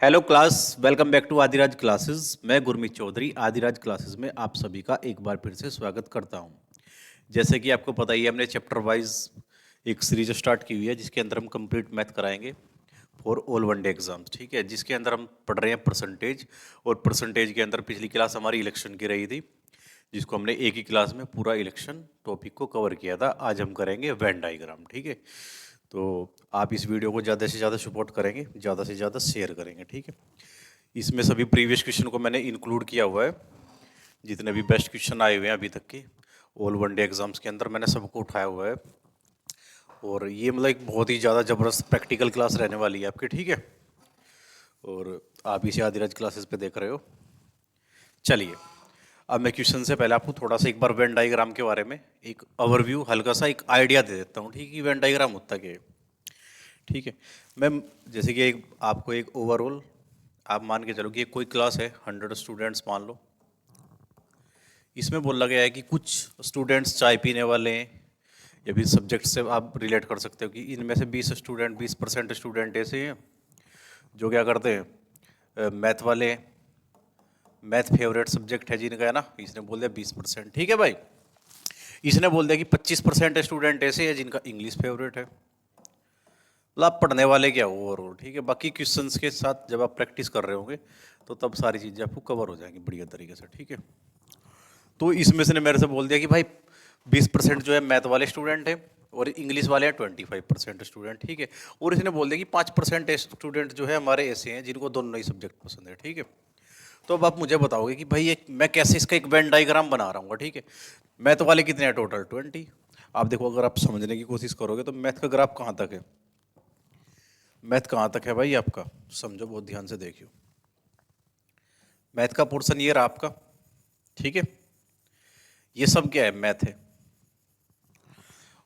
Hello class, welcome back to Adiraj classes. मैं Gurmeet Chaudhary Adiraj classes में आप सभी का एक बार फिर से स्वागत करता हूं। जैसे कि आपको पता ही है, हमने चैप्टर वाइज एक सीरीज स्टार्ट की हुई है जिसके अंदर हम कंप्लीट मैथ कराएंगे फॉर ऑल वनडे एग्जाम्स। ठीक है, जिसके अंदर हम पढ़ रहे हैं परसेंटेज, और परसेंटेज के अंदर पिछली क्लास हमारी इलेक्शन की रही थी, जिसको हमने एक ही क्लास में पूरा इलेक्शन टॉपिक को कवर किया था। आज हम करेंगे वेन डायग्राम। ठीक है, तो आप इस वीडियो को ज़्यादा से ज़्यादा सपोर्ट करेंगे, ज़्यादा से ज़्यादा शेयर करेंगे। ठीक है, इसमें सभी प्रीवियस क्वेश्चन को मैंने इंक्लूड किया हुआ है, जितने भी बेस्ट क्वेश्चन आए हुए हैं अभी तक के ऑल वनडे एग्जाम्स के अंदर मैंने सबको उठाया हुआ है। और ये मतलब एक बहुत ही ज़्यादा ज़बरदस्त प्रैक्टिकल क्लास रहने वाली है आपकी। ठीक है, और आप इसे आदिराज क्लासेस पे देख रहे हो। चलिए, अब मैं क्वेश्चन से पहले आपको थोड़ा सा एक बार वेन डायग्राम के बारे में एक ओवरव्यू, हल्का सा एक आइडिया दे देता हूँ। ठीक है, वेन डायग्राम होता क्या है। ठीक है, मैं जैसे कि आपको एक ओवरऑल आप मान के चलो कि कोई क्लास है, 100 स्टूडेंट्स मान लो। इसमें बोला गया है कि कुछ स्टूडेंट्स चाय पीने वाले हैं, या भी सब्जेक्ट से आप रिलेट कर सकते हो कि इनमें से 20% स्टूडेंट ऐसे हैं जो क्या करते हैं, मैथ वाले हैं, मैथ फेवरेट सब्जेक्ट है जिनका, है ना। इसने बोल दिया 20%। ठीक है भाई, इसने बोल दिया कि 25% स्टूडेंट ऐसे हैं जिनका इंग्लिश फेवरेट है। मतलब आप पढ़ने वाले क्या हो ओवरऑल। ठीक है, बाकी क्वेश्चंस के साथ जब आप प्रैक्टिस कर रहे होंगे तो तब सारी चीज़ें आपको कवर हो जाएंगी बढ़िया तरीके से। ठीक है, तो इसमें से ने मेरे से बोल दिया कि भाई 20% जो है मैथ वाले स्टूडेंट हैं और इंग्लिश वाले हैं 25% स्टूडेंट। ठीक है, और इसने बोल दिया कि 5% स्टूडेंट जो है हमारे ऐसे हैं जिनको दोनों ही सब्जेक्ट पसंद है। ठीक है, तो अब आप मुझे बताओगे कि भाई एक मैं कैसे इसका एक वेन डायग्राम बना रहा हूँ। ठीक है, मैथ वाले कितने हैं टोटल 20। आप देखो, अगर आप समझने की कोशिश करोगे तो मैथ का ग्राफ कहाँ तक है, मैथ कहाँ तक है भाई आपका, समझो बहुत ध्यान से देखियो। मैथ का पोर्शन ये रहा आपका। ठीक है, ये सब क्या है, मैथ है।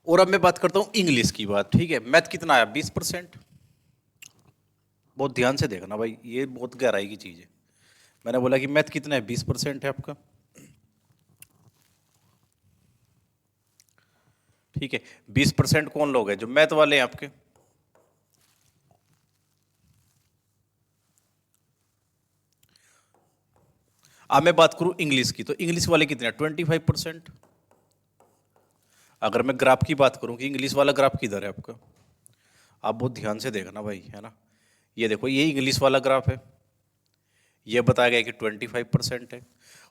और अब मैं बात करता हूं इंग्लिश की बात। ठीक है, मैथ कितना आया 20%। बहुत ध्यान से देखना भाई, ये बहुत गहराई की चीज है। मैंने बोला कि मैथ कितना है 20% है आपका। ठीक है, 20% कौन लोग हैं जो मैथ वाले हैं आपके। अब मैं बात करूं इंग्लिश की, तो इंग्लिश वाले कितने हैं 25%। अगर मैं ग्राफ की बात करूं कि इंग्लिश वाला ग्राफ किधर है आपका, आप बहुत ध्यान से देखना भाई, है ना। ये देखो, ये इंग्लिश वाला ग्राफ है, ये बताया गया कि 25% है।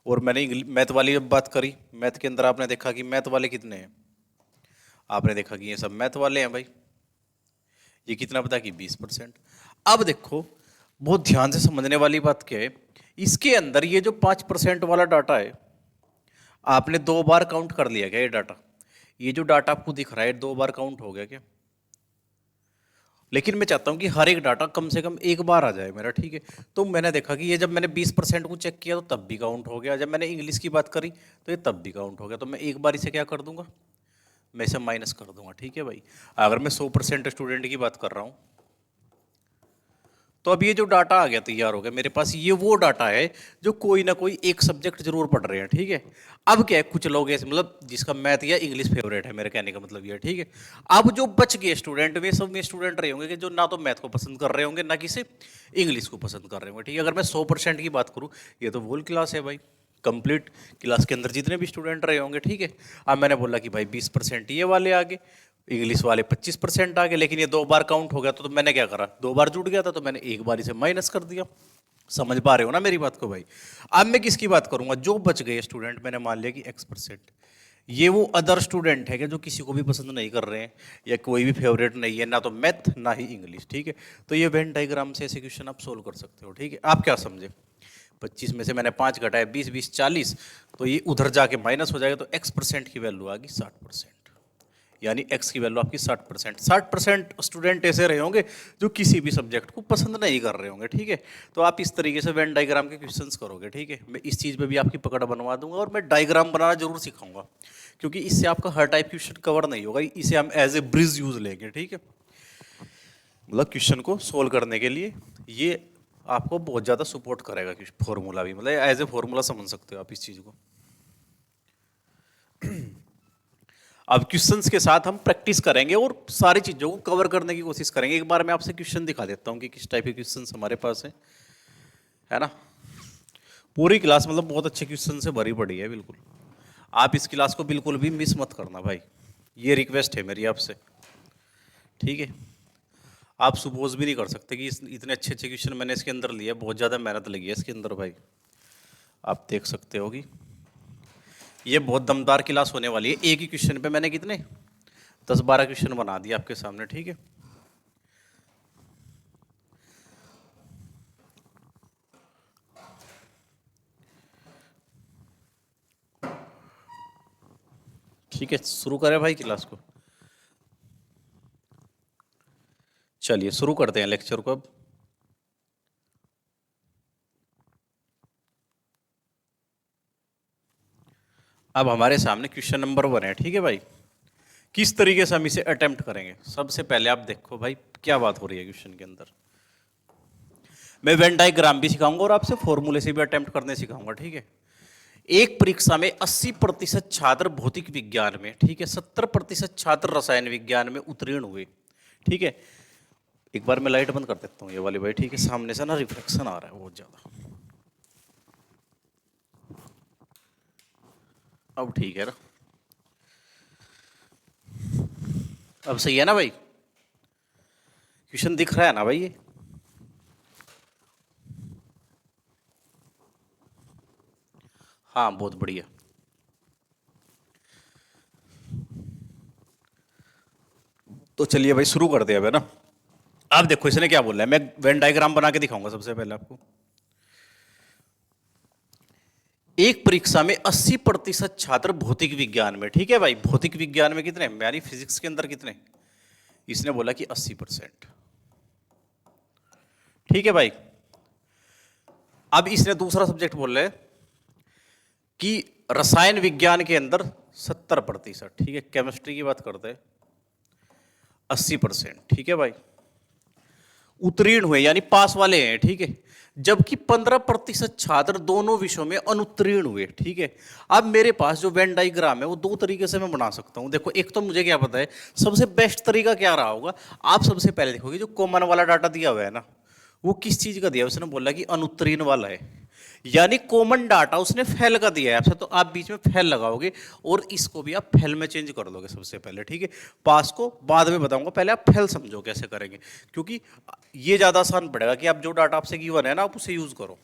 और मैंने मैथ वाली जब बात करी, मैथ के अंदर आपने देखा कि मैथ वाले कितने हैं, आपने देखा कि ये सब मैथ वाले हैं भाई। ये कितना बताया कि 20%। अब देखो, बहुत ध्यान से समझने वाली बात क्या है, इसके अंदर ये जो 5% वाला डाटा है, आपने 2 बार काउंट कर लिया क्या ये डाटा। ये जो डाटा आपको दिख रहा है 2 बार काउंट हो गया क्या। लेकिन मैं चाहता हूं कि हर एक डाटा कम से कम एक बार आ जाए मेरा। ठीक है, तो मैंने देखा कि ये जब मैंने 20% को चेक किया तो तब भी काउंट हो गया, जब मैंने इंग्लिश की बात करी तो ये तब भी काउंट हो गया। तो मैं एक बार इसे क्या कर दूंगा, मैं इसे माइनस कर दूंगा। ठीक है भाई, अगर मैं 100% स्टूडेंट की बात कर रहा हूं, तो अब ये जो डाटा आ गया तैयार हो गया मेरे पास, ये वो डाटा है जो कोई ना कोई एक सब्जेक्ट जरूर पढ़ रहे हैं। ठीक है, अब क्या है, कुछ लोग ऐसे मतलब जिसका मैथ या इंग्लिश फेवरेट है, मेरे कहने का मतलब ये है। ठीक है, अब जो बच गए स्टूडेंट, वे सब में स्टूडेंट रहे होंगे कि जो ना तो मैथ को पसंद कर रहे होंगे ना किसी इंग्लिश को पसंद कर रहे होंगे। ठीक है, अगर मैं 100% की बात करूँ, ये तो वोल क्लास है भाई, कंप्लीट क्लास के अंदर जितने भी स्टूडेंट रहे होंगे। ठीक है, अब मैंने बोला कि भाई 20% ये वाले आगे, इंग्लिश वाले 25% आ गए, लेकिन ये 2 बार काउंट हो गया तो मैंने क्या करा, 2 बार जुड़ गया था तो मैंने एक बार इसे माइनस कर दिया। समझ पा रहे हो ना मेरी बात को भाई। अब मैं किसकी बात करूंगा, जो बच गए स्टूडेंट, मैंने मान लिया कि X%, ये वो अदर स्टूडेंट है क्या जो किसी को भी पसंद नहीं कर रहे हैं, या कोई भी फेवरेट नहीं है, ना तो मैथ ना ही इंग्लिश। ठीक है, तो ये वेन डायग्राम से ऐसे क्वेश्चन आप सोल्व कर सकते हो। ठीक है, आप क्या समझे, 25 में से मैंने 5 घटाए, 20 20 40, तो ये उधर जाके माइनस हो जाएगा, तो X% की वैल्यू आ गई 60%। यानी x की वैल्यू आपकी 60%। 60% स्टूडेंट ऐसे रहे होंगे जो किसी भी सब्जेक्ट को पसंद नहीं कर रहे होंगे। ठीक है, तो आप इस तरीके से वेन डायग्राम के क्वेश्चंस करोगे। ठीक है, मैं इस चीज़ पे भी आपकी पकड़ बनवा दूंगा, और मैं डायग्राम बनाना जरूर सिखाऊंगा, क्योंकि इससे आपका हर टाइप क्वेश्चन कवर नहीं होगा, इसे हम एज ए ब्रिज यूज लेंगे। ठीक है, मतलब क्वेश्चन को सोल्व करने के लिए ये आपको बहुत ज़्यादा सपोर्ट करेगा। फॉर्मूला भी मतलब एज ए फॉर्मूला समझ सकते हो आप इस चीज़ को। अब क्वेश्चंस के साथ हम प्रैक्टिस करेंगे और सारी चीज़ों को कवर करने की कोशिश करेंगे। एक बार मैं आपसे क्वेश्चन दिखा देता हूँ कि किस टाइप के क्वेश्चंस हमारे पास है ना। पूरी क्लास मतलब बहुत अच्छे क्वेश्चन से भरी पड़ी है बिल्कुल। आप इस क्लास को बिल्कुल भी मिस मत करना भाई, ये रिक्वेस्ट है मेरी आपसे, ठीक है। आप सपोज भी नहीं कर सकते कि इतने अच्छे अच्छे क्वेश्चन मैंने इसके अंदर लिए, बहुत ज़्यादा मेहनत लगी है इसके अंदर भाई। आप देख सकते हो कि ये बहुत दमदार क्लास होने वाली है। एक ही क्वेश्चन पे मैंने कितने 10-12 क्वेश्चन बना दिए आपके सामने, ठीक है। ठीक है, शुरू करें भाई क्लास को। चलिए शुरू करते हैं लेक्चर को। अब हमारे सामने क्वेश्चन नंबर 1 है, ठीक है भाई। किस तरीके से हम इसे अटेम्प्ट करेंगे, सबसे पहले आप देखो भाई क्या बात हो रही है क्वेश्चन के अंदर। मैं वेन डायग्राम भी सिखाऊंगा और आपसे फॉर्मूले से भी अटेम्प्ट करने सिखाऊंगा, ठीक है। एक परीक्षा में 80% छात्र भौतिक विज्ञान में, ठीक है, 70% छात्र रसायन विज्ञान में उत्तीर्ण हुए, ठीक है। एक बार मैं लाइट बंद कर देता हूँ ये वाली भाई, ठीक है, सामने से ना रिफ्लेक्शन आ रहा है बहुत ज्यादा। अब ठीक है ना, अब सही है ना भाई, क्वेश्चन दिख रहा है ना भाई ये। हाँ बहुत बढ़िया। तो चलिए भाई शुरू करते हैं अब, है ना। आप देखो इसने क्या बोला है, मैं वेन डायग्राम बना के दिखाऊंगा सबसे पहले आपको। एक परीक्षा में 80% छात्र भौतिक विज्ञान में, ठीक है भाई, भौतिक विज्ञान में कितने, यानी फिजिक्स के अंदर कितने, इसने बोला कि 80%, ठीक है भाई। अब इसने दूसरा सब्जेक्ट बोल रहे कि रसायन विज्ञान के अंदर 70%, ठीक है। केमिस्ट्री की बात करते हैं 80%, ठीक है भाई, उत्तीर्ण हुए यानी पास वाले हैं, ठीक है। जबकि 15% छात्र दोनों विषयों में अनुत्तीर्ण हुए, ठीक है। अब मेरे पास जो वेन डायग्राम है वो दो तरीके से मैं बना सकता हूं। देखो एक तो मुझे क्या पता है सबसे बेस्ट तरीका क्या रहा होगा। आप सबसे पहले देखोगे जो कॉमन वाला डाटा दिया हुआ है ना, वो किस चीज का दिया है, उसने बोला कि अनुत्तीर्ण वाला है, यानी कॉमन डाटा उसने फेल का दिया है आपसे, तो आप बीच में फेल लगाओगे और इसको भी आप फेल में चेंज कर दोगे सबसे पहले, ठीक है। पास को बाद में बताऊंगा, पहले आप फेल समझो कैसे करेंगे, क्योंकि ये ज़्यादा आसान पड़ेगा कि आप जो डाटा आपसे गिवन है ना आप उसे यूज़ करो।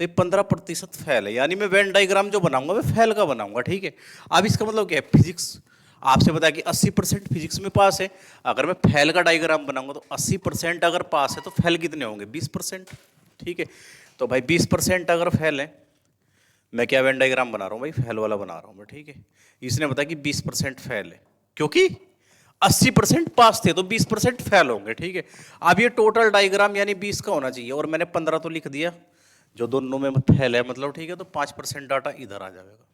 तो ये 15% फेल है, यानी मैं वेन डायग्राम जो बनाऊंगा मैं फेल का बनाऊंगा, ठीक है। अब इसका मतलब क्या है, फिजिक्स आपसे बताया कि 80% फिजिक्स में पास है, अगर मैं फेल का डायग्राम बनाऊंगा तो 80% अगर पास है तो फेल कितने होंगे 20%, ठीक है। तो भाई 20% अगर फेल है, मैं क्या वेन डायग्राम बना रहा हूँ भाई, फेल वाला बना रहा हूँ मैं, ठीक है। इसने बताया कि 20% फेल है, क्योंकि 80% पास थे तो 20% फेल होंगे, ठीक है। अब ये टोटल डायग्राम यानी 20 का होना चाहिए और मैंने 15 तो लिख दिया, जो दोनों में फेल है मतलब, ठीक है। तो 5% डाटा इधर आ जाएगा।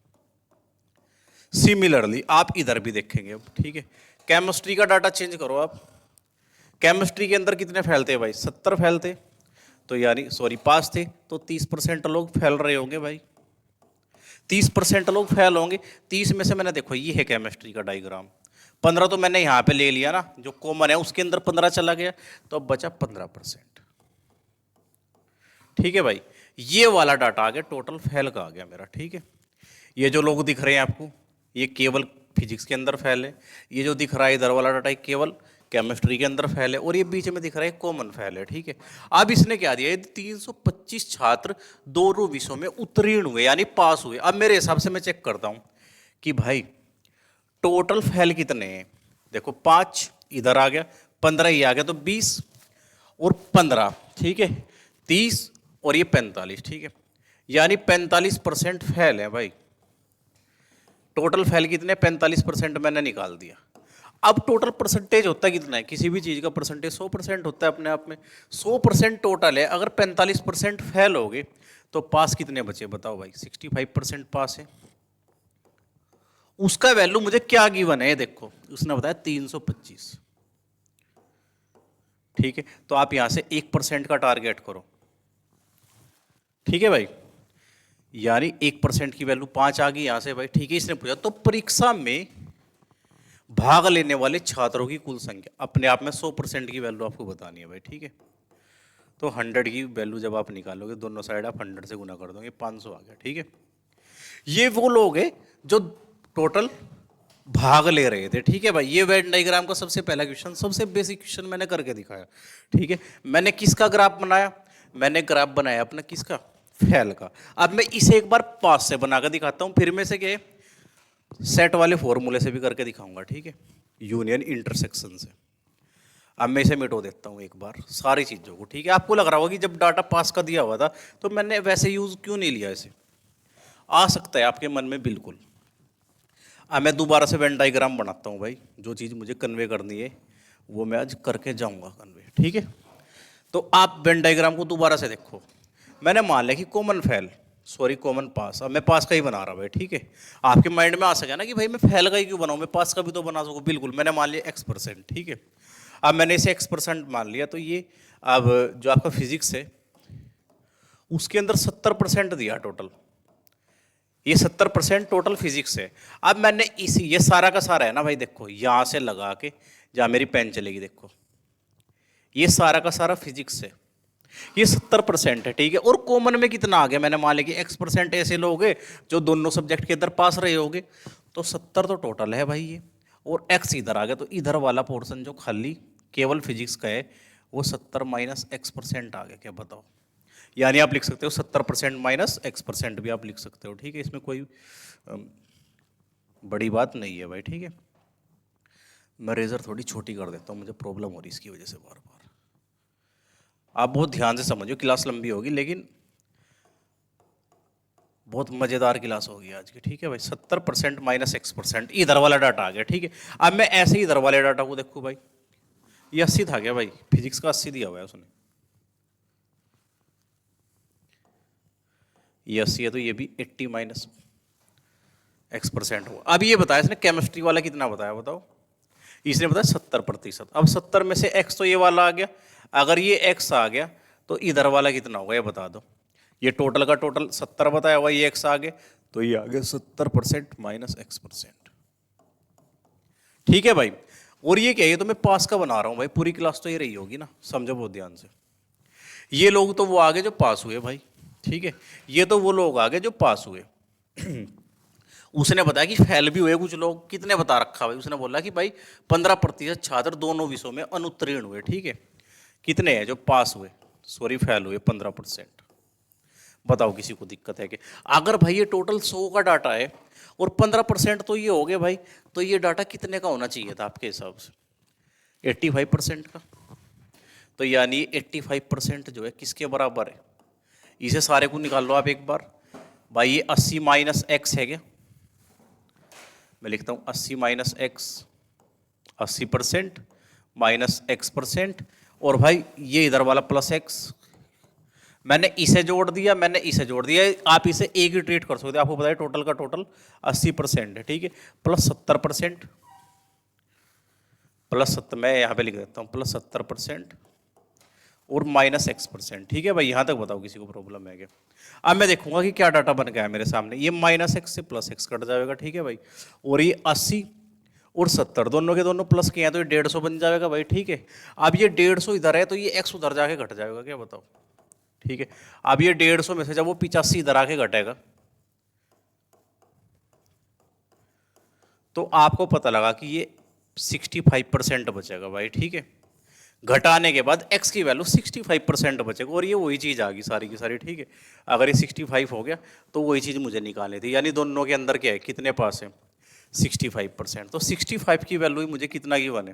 सिमिलरली आप इधर भी देखेंगे अब, ठीक है। केमिस्ट्री का डाटा चेंज करो आप, केमिस्ट्री के अंदर कितने फेल थे भाई, 70 फेल थे, तो यानी सॉरी पास थे, तो 30% लोग फेल रहे होंगे भाई, 30% लोग फेल होंगे। 30 में से मैंने देखो ये है केमिस्ट्री का डायग्राम, 15 तो मैंने यहाँ पे ले लिया ना, जो कॉमन है उसके अंदर 15 चला गया, तो अब बचा 15%, ठीक है भाई। ये वाला डाटा आ गया, टोटल फेल का आ गया मेरा, ठीक है। ये जो लोग दिख रहे हैं आपको ये केवल फिजिक्स के अंदर फेल है, ये जो दिख रहा है इधर वाला डाटा केवल केमिस्ट्री के अंदर फेल है, और ये बीच में दिख रहा है कॉमन फेल है, ठीक है। अब इसने क्या दिया, 325 छात्र दोनों विषयों में उत्तीर्ण हुए यानी पास हुए। अब मेरे हिसाब से मैं चेक करता हूं कि भाई टोटल फेल कितने हैं, देखो 5 इधर आ गया, 15 ही आ गया, तो 20 और 15, ठीक है, 30 और ये 45, ठीक है, यानी 45% फेल है भाई। टोटल फेल कितने, 45% मैंने निकाल दिया। अब टोटल परसेंटेज होता है कितना है, किसी भी चीज का परसेंटेज 100% होता है अपने आप में, 100% टोटल है, अगर 45% फेल हो गए तो पास कितने बचे बताओ भाई, 65% पास है। उसका वैल्यू मुझे क्या गिवन है देखो, उसने बताया 325, ठीक है। तो आप यहां से 1% का टारगेट करो, ठीक है भाई, यानी 1% की वैल्यू 5 आ गई यहां से भाई, ठीक है। इसने पूछा तो परीक्षा में भाग लेने वाले छात्रों की कुल संख्या, अपने आप में 100% की वैल्यू आपको बतानी है भाई, ठीक है। तो 100 की वैल्यू जब आप निकालोगे, दोनों साइड आप 100 से गुना कर दोगे, 500 आ गया, ठीक है। ये वो लोग हैं जो टोटल भाग ले रहे थे, ठीक है भाई। ये वेन डायग्राम का सबसे पहला क्वेश्चन, सबसे बेसिक क्वेश्चन मैंने करके दिखाया, ठीक है। मैंने किसका ग्राफ बनाया? मैंने ग्राफ बनाया अपना किसका? फैल का। अब मैं इसे एक बार पास से बनाकर दिखाता हूं, फिर में से क्या सेट वाले फॉर्मूले से भी करके दिखाऊंगा, ठीक है, यूनियन इंटरसेक्शन से। अब मैं इसे मिटो देता हूं एक बार सारी चीजों को, ठीक है। आपको लग रहा होगा कि जब डाटा पास का दिया हुआ था तो मैंने वैसे यूज क्यों नहीं लिया, इसे आ सकता है आपके मन में, बिल्कुल। अब मैं दोबारा से वेन डायग्राम बनाता हूँ भाई, जो चीज़ मुझे कन्वे करनी है वो मैं आज करके जाऊँगा कन्वे, ठीक है। तो आप वेन डायग्राम को दोबारा से देखो। मैंने मान लिया कि कॉमन फैल, सॉरी कॉमन पास, अब मैं पास का ही बना रहा भाई, ठीक है। आपके माइंड में आ सके ना कि भाई मैं फैल का ही क्यों बनाऊँ, मैं पास का भी तो बना सकूँ, बिल्कुल। मैंने मान लिया X%, ठीक है। अब मैंने इसे X% मान लिया, तो ये अब जो आपका फिजिक्स है उसके अंदर 70% दिया टोटल, ये 70% टोटल फिजिक्स है। अब मैंने इसी, ये सारा का सारा है ना भाई, देखो यहां से लगा के जहां मेरी पेन चलेगी, देखो ये सारा का सारा फिजिक्स है, ये 70% है, ठीक है। और कॉमन में कितना आ गया? मैंने मान लिया कि X% ऐसे लोग हैं जो दोनों सब्जेक्ट के अंदर पास रहे होंगे, तो 70 तो टोटल है भाई ये, और X इधर आ गया, तो इधर वाला पोर्शन जो खाली केवल फिजिक्स का है वो 70 माइनस X% आ गया, क्या बताओ। यानी आप लिख सकते हो 70% माइनस X% भी आप लिख सकते हो, ठीक है। इसमें कोई बड़ी बात नहीं है भाई, ठीक है। मैं रेजर थोड़ी छोटी कर देता हूँ, मुझे प्रॉब्लम हो रही इसकी वजह से बार बार। आप बहुत ध्यान से समझो, क्लास लंबी होगी लेकिन बहुत मजेदार क्लास होगी आज की, ठीक है भाई। 70% माइनस X% इधर वाला डाटा आ गया, ठीक है। अब मैं ऐसे ही इधर वाले डाटा को देखूँ भाई, ये 80 था क्या भाई? फिजिक्स का 80 दिया हुआ है उसने, ये 80 है, तो ये भी 80 माइनस X% हुआ। अब ये बताया इसने केमिस्ट्री वाला कितना बताया, बताओ। इसने बताया 70%। अब 70 में से X तो ये वाला आ गया, अगर ये X आ गया तो इधर वाला कितना होगा ये बता दो। ये टोटल का टोटल 70 बताया हुआ, ये X आ गया, तो ये आ गया 70% माइनस X%, ठीक है भाई। और ये क्या है? ये तो मैं पास का बना रहा हूँ भाई, पूरी क्लास तो ये रही होगी ना, समझो बहुत ध्यान से। ये लोग तो वो आगे जो पास हुए भाई, ठीक है। ये तो वो लोग आगे जो पास हुए। उसने बताया कि फेल भी हुए कुछ लोग, कितने बता रखा भाई, उसने बोला कि भाई 15% छात्र दोनों विषयों में अनुत्तीर्ण हुए, ठीक है। कितने हैं जो पास हुए, सॉरी फेल हुए 15%। बताओ किसी को दिक्कत है कि अगर भाई ये टोटल 100 का डाटा है और 15% तो ये हो गए भाई, तो ये डाटा कितने का होना चाहिए था आपके हिसाब से? 85% का। तो यानी 85% जो है किसके बराबर है? इसे सारे को निकाल लो आप एक बार भाई। ये 80 माइनस एक्स है क्या? मैं लिखता हूँ 80 माइनस एक्स, 80% माइनस X%, और भाई ये इधर वाला प्लस एक्स। मैंने इसे जोड़ दिया, मैंने इसे जोड़ दिया, आप इसे एक ही ट्रीट कर सकते हो। आपको पता है टोटल का टोटल 80% है, ठीक है। प्लस 70%, प्लस 70, मैं यहाँ पे लिख देता हूँ प्लस 70% और माइनस X%, ठीक है भाई। यहाँ तक बताओ किसी को प्रॉब्लम है क्या? अब मैं देखूंगा कि क्या डाटा बन गया है मेरे सामने। ये माइनस एक्स से प्लस एक्स कट जाएगा, ठीक है भाई। और ये 80 और 70 दोनों के दोनों प्लस के हैं, तो ये 150 बन जाएगा भाई, ठीक है। अब ये 150 इधर है तो ये एक्स उधर जाके घट जाएगा, क्या बताओ, ठीक है। अब ये 150 में से जब वो 85 इधर आके घटेगा तो आपको पता लगा कि ये 65% बचेगा भाई, ठीक है। घटाने के बाद x की वैल्यू 65% बचेगा, और ये वही चीज़ आ गई सारी की सारी, ठीक है। अगर ये 65 हो गया तो वही चीज़ मुझे निकालनी थी, यानी दोनों के अंदर क्या है, कितने पास है 65%। तो 65 की वैल्यू मुझे कितना की बने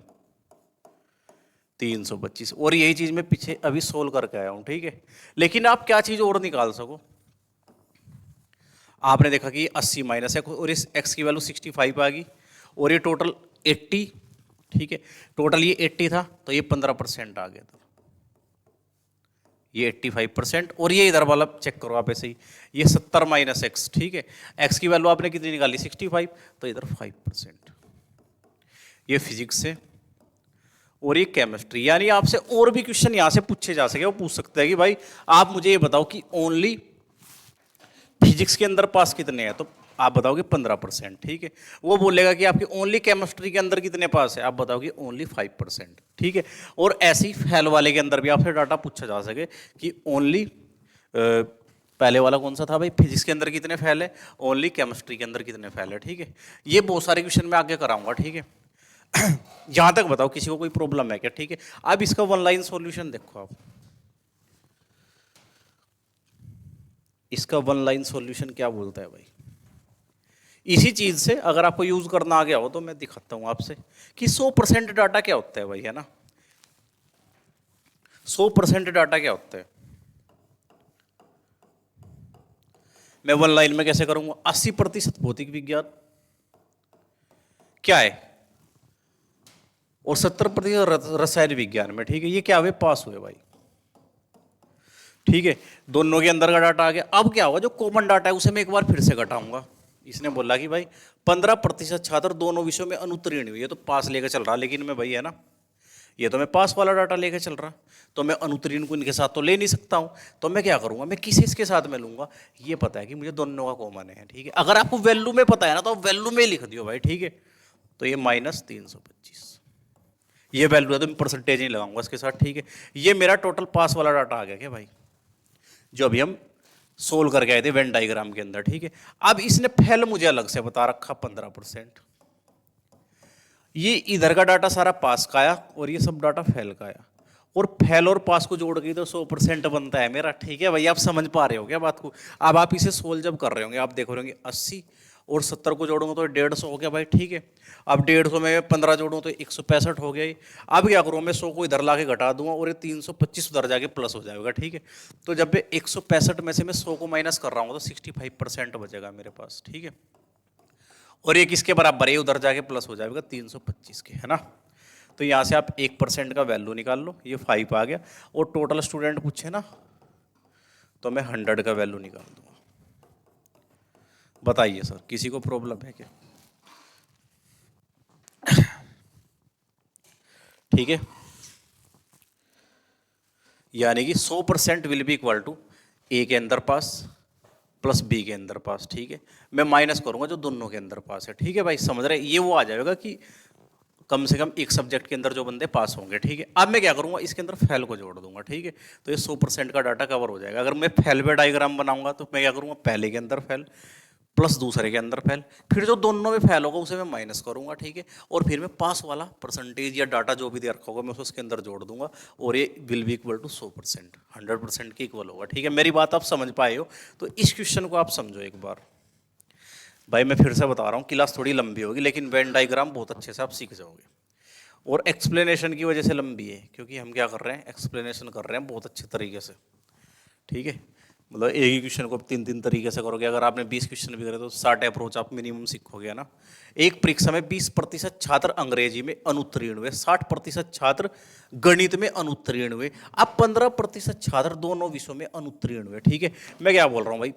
325, और यही चीज़ मैं पीछे अभी सोल्व करके आया हूँ, ठीक है। लेकिन आप क्या चीज़ और निकाल सको, आपने देखा कि 80 माइनस एक्स और इस x की वैल्यू 65 आ गई, और ये टोटल 80, ठीक है। टोटल ये 80 था तो ये 15% आ गया था, ये 85%। और ये इधर वाला चेक करो आप ऐसे ही, ये 70 माइनस एक्स, ठीक है। एक्स की वैल्यू आपने कितनी निकाली 65, तो इधर 5%। ये फिजिक्स है और ये केमिस्ट्री। यानी आपसे और भी क्वेश्चन यहाँ से पूछे जा सके, वो पूछ सकते हैं कि भाई आप मुझे ये बताओ कि ओनली फिजिक्स के अंदर पास कितने हैं। तो आप बताओगे 15%, ठीक है। वो बोलेगा कि आपकी ओनली केमिस्ट्री के अंदर कितने पास है, आप बताओगे ओनली 5%, ठीक है। और ऐसे ही फेल वाले के अंदर भी आपसे डाटा पूछा जा सके कि ओनली पहले वाला कौन सा था भाई, फिजिक्स के अंदर कितने फेल है, ओनली केमिस्ट्री के अंदर कितने फेल है, ठीक है। ये बहुत सारे क्वेश्चन मैं आगे कराऊंगा, ठीक है। यहां तक बताओ किसी को कोई प्रॉब्लम है क्या, ठीक है। अब इसका वन लाइन सॉल्यूशन देखो आप, इसका वन लाइन सॉल्यूशन क्या बोलता है भाई। इसी चीज से अगर आपको यूज करना आ गया हो तो मैं दिखाता हूं आपसे कि 100% डाटा क्या होता है भाई, है ना। 100% डाटा क्या होता है, मैं वन लाइन में कैसे करूंगा। 80% भौतिक विज्ञान क्या है, और 70% रसायन विज्ञान में, ठीक है। ये क्या हुए, पास हुए भाई, ठीक है। दोनों के अंदर का डाटा आ गया। अब क्या होगा, जो कॉमन डाटा है उसे मैं एक बार फिर से घटाऊंगा। इसने बोला कि भाई 15% छात्र दोनों विषयों में अनुत्तीर्ण हुए, ये तो पास लेकर चल रहा, लेकिन मैं भाई है ना, ये तो मैं पास वाला डाटा लेकर चल रहा, तो मैं अनुत्तीर्ण को इनके साथ तो ले नहीं सकता हूं। तो मैं क्या करूंगा, मैं किस इसके साथ में लूंगा, ये पता है कि मुझे दोनों का कॉमन है, ठीक है। अगर आपको वैल्यू में पता है ना तो वैल्यू में लिख दियो भाई, ठीक है। तो ये -325 ये वैल्यू है, तो मैं परसेंटेज नहीं लगाऊंगा इसके साथ, ठीक है। ये मेरा टोटल पास वाला डाटा आ गया क्या भाई, जो अभी हम सोल्व करके आए थे वेन डायग्राम के अंदर, ठीक है। अब इसने फेल मुझे अलग से बता रखा 15%, ये इधर का डाटा सारा पास का आया और ये सब डाटा फेल का आया, और फेल और पास को जोड़ के तो 100% बनता है मेरा, ठीक है भाई। आप समझ पा रहे हो क्या बात को। अब आप इसे सोल्व जब कर रहे होंगे आप देख रहे होंगे 80 और 70 को जोड़ूंगा तो 150 हो गया भाई, ठीक है। अब 150 में 15 जोड़ूं तो 165 हो गया। अब क्या करूँ, मैं 100 को इधर ला के घटा दूंगा और ये 325 उधर जाके प्लस हो जाएगा, ठीक है। तो जब मैं 165 में से मैं 100 को माइनस कर रहा हूँ तो 65% बचेगा मेरे पास, ठीक है। और ये किसके बराबर है, उधर जाके प्लस हो जाएगा 325 के, है ना। तो यहाँ से आप 1% का वैल्यू निकाल लो, ये 5 आ गया। और टोटल स्टूडेंट पूछे ना तो मैं 100 का वैल्यू निकाल दूंगा। बताइए सर, किसी को प्रॉब्लम है क्या, ठीक है। यानी कि 100% विल बी इक्वल टू ए के अंदर पास प्लस बी के अंदर पास, ठीक है। मैं माइनस करूंगा जो दोनों के अंदर पास है, ठीक है भाई, समझ रहे। ये वो आ जाएगा कि कम से कम एक सब्जेक्ट के अंदर जो बंदे पास होंगे, ठीक है। अब मैं क्या करूंगा, इसके अंदर फेल को जोड़ दूंगा, ठीक है। तो ये 100% का डाटा कवर हो जाएगा। अगर मैं फेल पे डायग्राम बनाऊंगा तो मैं क्या करूंगा, पहले के अंदर फेल प्लस दूसरे के अंदर फेल, फिर जो दोनों में फेल होगा उसे मैं माइनस करूंगा, ठीक है। और फिर मैं पास वाला परसेंटेज या डाटा जो भी दे रखा होगा मैं उसके अंदर जोड़ दूंगा, और ये विल बी इक्वल टू 100%, 100% के इक्वल होगा, ठीक है। मेरी बात आप समझ पाए हो। तो इस क्वेश्चन को आप समझो एक बार भाई, मैं फिर से बता रहा हूँ, क्लास थोड़ी लंबी होगी लेकिन वेन डायग्राम बहुत अच्छे से आप सीख जाओगे। और एक्सप्लेनेशन की वजह से लंबी है क्योंकि हम क्या कर रहे हैं, एक्सप्लेनेशन कर रहे हैं बहुत अच्छे तरीके से, ठीक है। मतलब एक ही क्वेश्चन को 3 तरीके से करोगे। अगर आपने 20 क्वेश्चन भी करे तो 60 अप्रोच आप मिनिमम सीखोगे, ना। एक परीक्षा में 20% छात्र अंग्रेजी में अनुत्तीर्ण हुए, 60% छात्र गणित में अनुत्तीर्ण हुए, अब 15% छात्र दोनों विषयों में अनुत्तीर्ण हुए, ठीक है। मैं क्या बोल रहा हूँ भाई,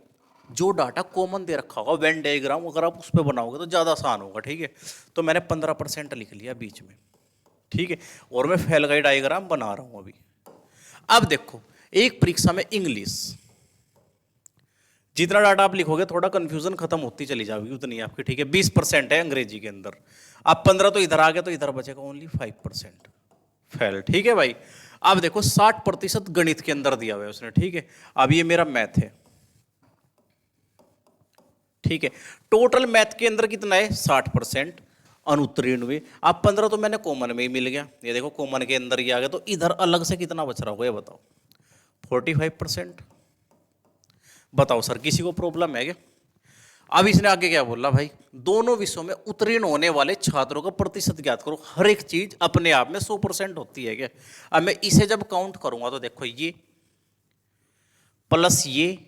जो डाटा कॉमन दे रखा होगा वेन डायग्राम अगर आप उस पर बनाओगे तो ज़्यादा आसान होगा, ठीक है। तो मैंने 15% लिख लिया बीच में, ठीक है। और मैं फेल का डायग्राम बना रहा हूँ अभी। अब देखो, एक परीक्षा में इंग्लिश, जितना डाटा आप लिखोगे थोड़ा कंफ्यूजन खत्म होती चली जाएगी उतनी आपकी, ठीक है। 20% है अंग्रेजी के अंदर, अब 15 तो इधर आ गया तो इधर बचेगा ओनली 5% फेल, ठीक है भाई। अब देखो 60% गणित के अंदर दिया हुआ है उसने, ठीक है। अब ये मेरा मैथ है, ठीक है। टोटल मैथ के अंदर कितना है, 60% अनुत्तीर्ण हुए। अब 15 तो मैंने कॉमन में ही मिल गया, ये देखो कॉमन के अंदर ही आ गया, तो इधर अलग से कितना बच रहा होगा ये बताओ, 45%। बताओ सर, किसी को प्रॉब्लम है क्या। अब इसने आगे क्या बोला भाई, दोनों विषयों में उत्तीर्ण होने वाले छात्रों का प्रतिशत ज्ञात करो। हर एक चीज अपने आप में 100% होती है क्या। अब मैं इसे जब काउंट करूंगा तो देखो ये प्लस ये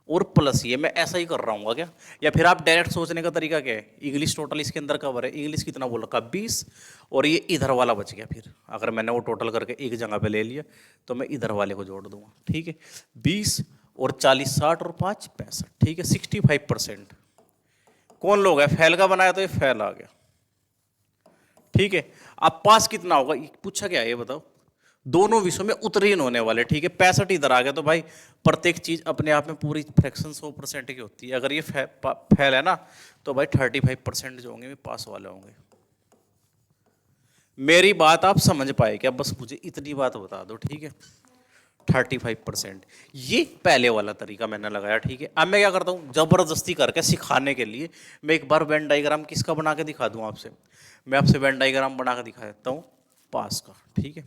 और प्लस ये, मैं ऐसा ही कर रहा हूँ क्या। या फिर आप डायरेक्ट सोचने का तरीका क्या है, इंग्लिश टोटल इसके अंदर कवर है, इंग्लिश कितना बोल रखा 20, और ये इधर वाला बच गया। फिर अगर मैंने वो टोटल करके एक जगह पे ले लिया तो मैं इधर वाले को जोड़ दूंगा, ठीक है। 20 और 40 60 और 5 65, ठीक है। 65% कौन लोग है, फेल का बनाया तो ये फेल आ गया, ठीक है। अब पास कितना होगा, पूछा क्या है ये बताओ, दोनों विषयों में उत्तीर्ण होने वाले, ठीक है। 65 इधर आ गया तो भाई प्रत्येक चीज अपने आप में पूरी फ्रैक्शन 100% की होती है। अगर ये फेल है ना तो भाई 35% जो होंगे पास वाले होंगे। मेरी बात आप समझ पाए क्या? बस मुझे इतनी बात बता दो, ठीक है। 35%, ये पहले वाला तरीका मैंने लगाया, ठीक है। अब मैं क्या करता हूँ, जबरदस्ती करके सिखाने के लिए मैं एक बार वेन डायग्राम किसका बना के दिखा दूँ आपसे। मैं आपसे वेन डायग्राम बना के दिखा देता हूँ पास का, ठीक है।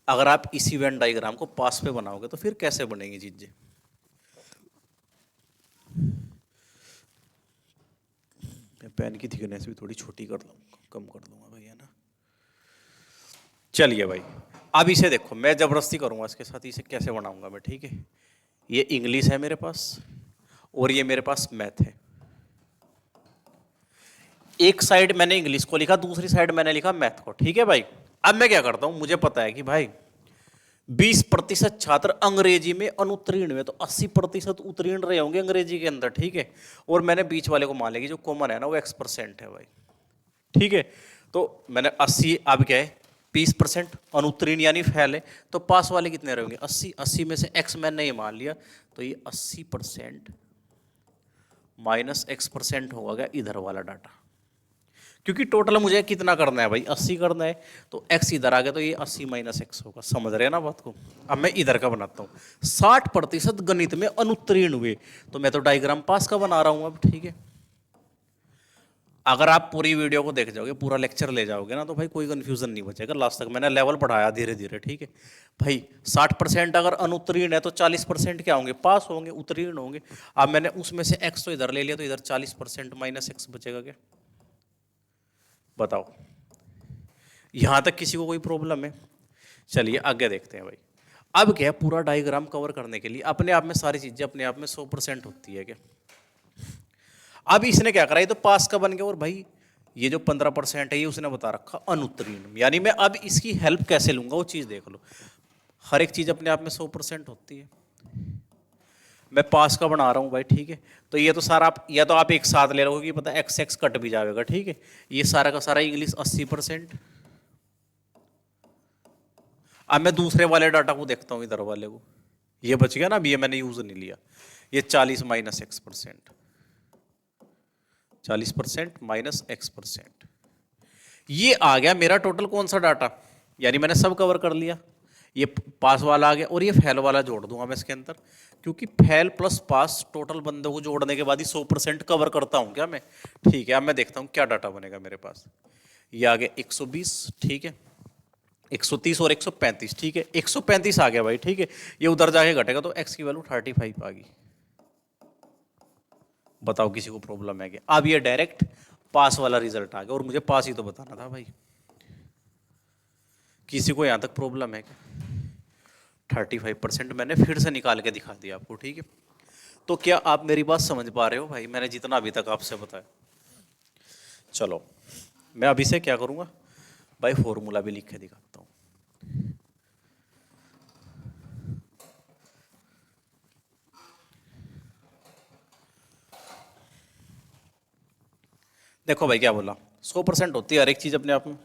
अगर आप इसी वेन डायग्राम को पास पे बनाओगे तो फिर कैसे बनेंगी चीजें। मैं पेन की थिकनेस भी थोड़ी छोटी कर दूँ, कम कर दूंगा भाई, है ना। चलिए भाई, अब इसे देखो, मैं जबरदस्ती करूंगा इसके साथ, इसे कैसे बनाऊंगा मैं, ठीक है। ये इंग्लिश है मेरे पास और ये मेरे पास मैथ है। एक साइड मैंने इंग्लिश को लिखा, दूसरी साइड मैंने लिखा मैथ को, ठीक है भाई। अब मैं क्या करता हूं, मुझे पता है कि भाई 20% छात्र अंग्रेजी में अनुत्तीर्ण हुए तो 80% उत्तीर्ण रहे होंगे अंग्रेजी के अंदर, ठीक है। और मैंने बीच वाले को मान लिया कि जो कॉमन है ना वो X% है भाई, ठीक है। तो मैंने 80, अब क्या है 20% अनुत्तीर्ण यानी फेल है, तो पास वाले कितने रहेंगे 80। 80 में से x मैंने ये मान लिया, तो ये 80% माइनस X% होगा क्या इधर वाला डाटा, क्योंकि टोटल मुझे कितना करना है भाई 80 करना है। तो x इधर आ गया तो ये 80 माइनस x होगा, समझ रहे हैं ना बात को। अब मैं इधर का बनाता हूँ, 60% गणित में अनुत्तीर्ण हुए, तो मैं तो डायग्राम पास का बना रहा हूँ अब, ठीक है। अगर आप पूरी वीडियो को देख जाओगे, पूरा लेक्चर ले जाओगे ना, तो भाई कोई कंफ्यूजन नहीं बचेगा लास्ट तक। मैंने लेवल पढ़ाया धीरे धीरे, ठीक है भाई। 60% अगर अनुत्तीर्ण है तो 40% क्या होंगे पास होंगे, उत्तीर्ण होंगे। अब मैंने उसमें से x तो इधर ले लिया, तो इधर 40% माइनस x बचेगा क्या, बताओ। यहां तक किसी को कोई प्रॉब्लम है? चलिए आगे देखते हैं भाई। अब क्या, पूरा डायग्राम कवर करने के लिए अपने आप में सारी चीजें अपने आप में 100% होती है क्या। अब इसने क्या करा, ये तो पास का बन गया, और भाई ये जो 15% है ये उसने बता रखा अनुत्तीर्ण, यानी मैं अब इसकी हेल्प कैसे लूंगा वो चीज देख लो। हर एक चीज अपने आप में 100% होती है। मैं पास का बना रहा हूं भाई, ठीक है। तो ये तो सारा आप, या तो आप एक साथ ले रहोगे कि पता एक्स एक्स कट भी जाएगा, ठीक है। ये सारा का सारा इंग्लिश 80%। अब मैं दूसरे वाले डाटा को देखता हूं, इधर वाले को, ये बच गया ना, अब ये मैंने यूज नहीं लिया। ये 40 माइनस X%, 40% माइनस X%, ये आ गया मेरा टोटल कौन सा डाटा, यानी मैंने सब कवर कर लिया। ये पास वाला आ गया, और ये फेल वाला जोड़ दूंगा मैं इसके अंदर, क्योंकि फेल प्लस पास टोटल बंदों को जोड़ने के बाद ही 100% कवर करता हूं क्या मैं, ठीक है। अब मैं देखता हूं क्या डाटा बनेगा मेरे पास। ये आ गया 120, ठीक है। 130 और 135, ठीक है। 135 आ गया भाई, ठीक है। ये उधर जाके घटेगा तो x की वैल्यू 35 आ गई। बताओ किसी को प्रॉब्लम है क्या? अब ये डायरेक्ट पास वाला रिजल्ट आ गया, और मुझे पास ही तो बताना था भाई। किसी को यहां तक प्रॉब्लम है क्या? 35% मैंने फिर से निकाल के दिखा दिया आपको, ठीक है। तो क्या आप मेरी बात समझ पा रहे हो भाई, मैंने जितना अभी तक आपसे बताया। चलो मैं अभी से क्या करूंगा भाई, फॉर्मूला भी लिख के दिखाता हूं। देखो भाई क्या बोला, 100% होती है हर एक चीज अपने आप में।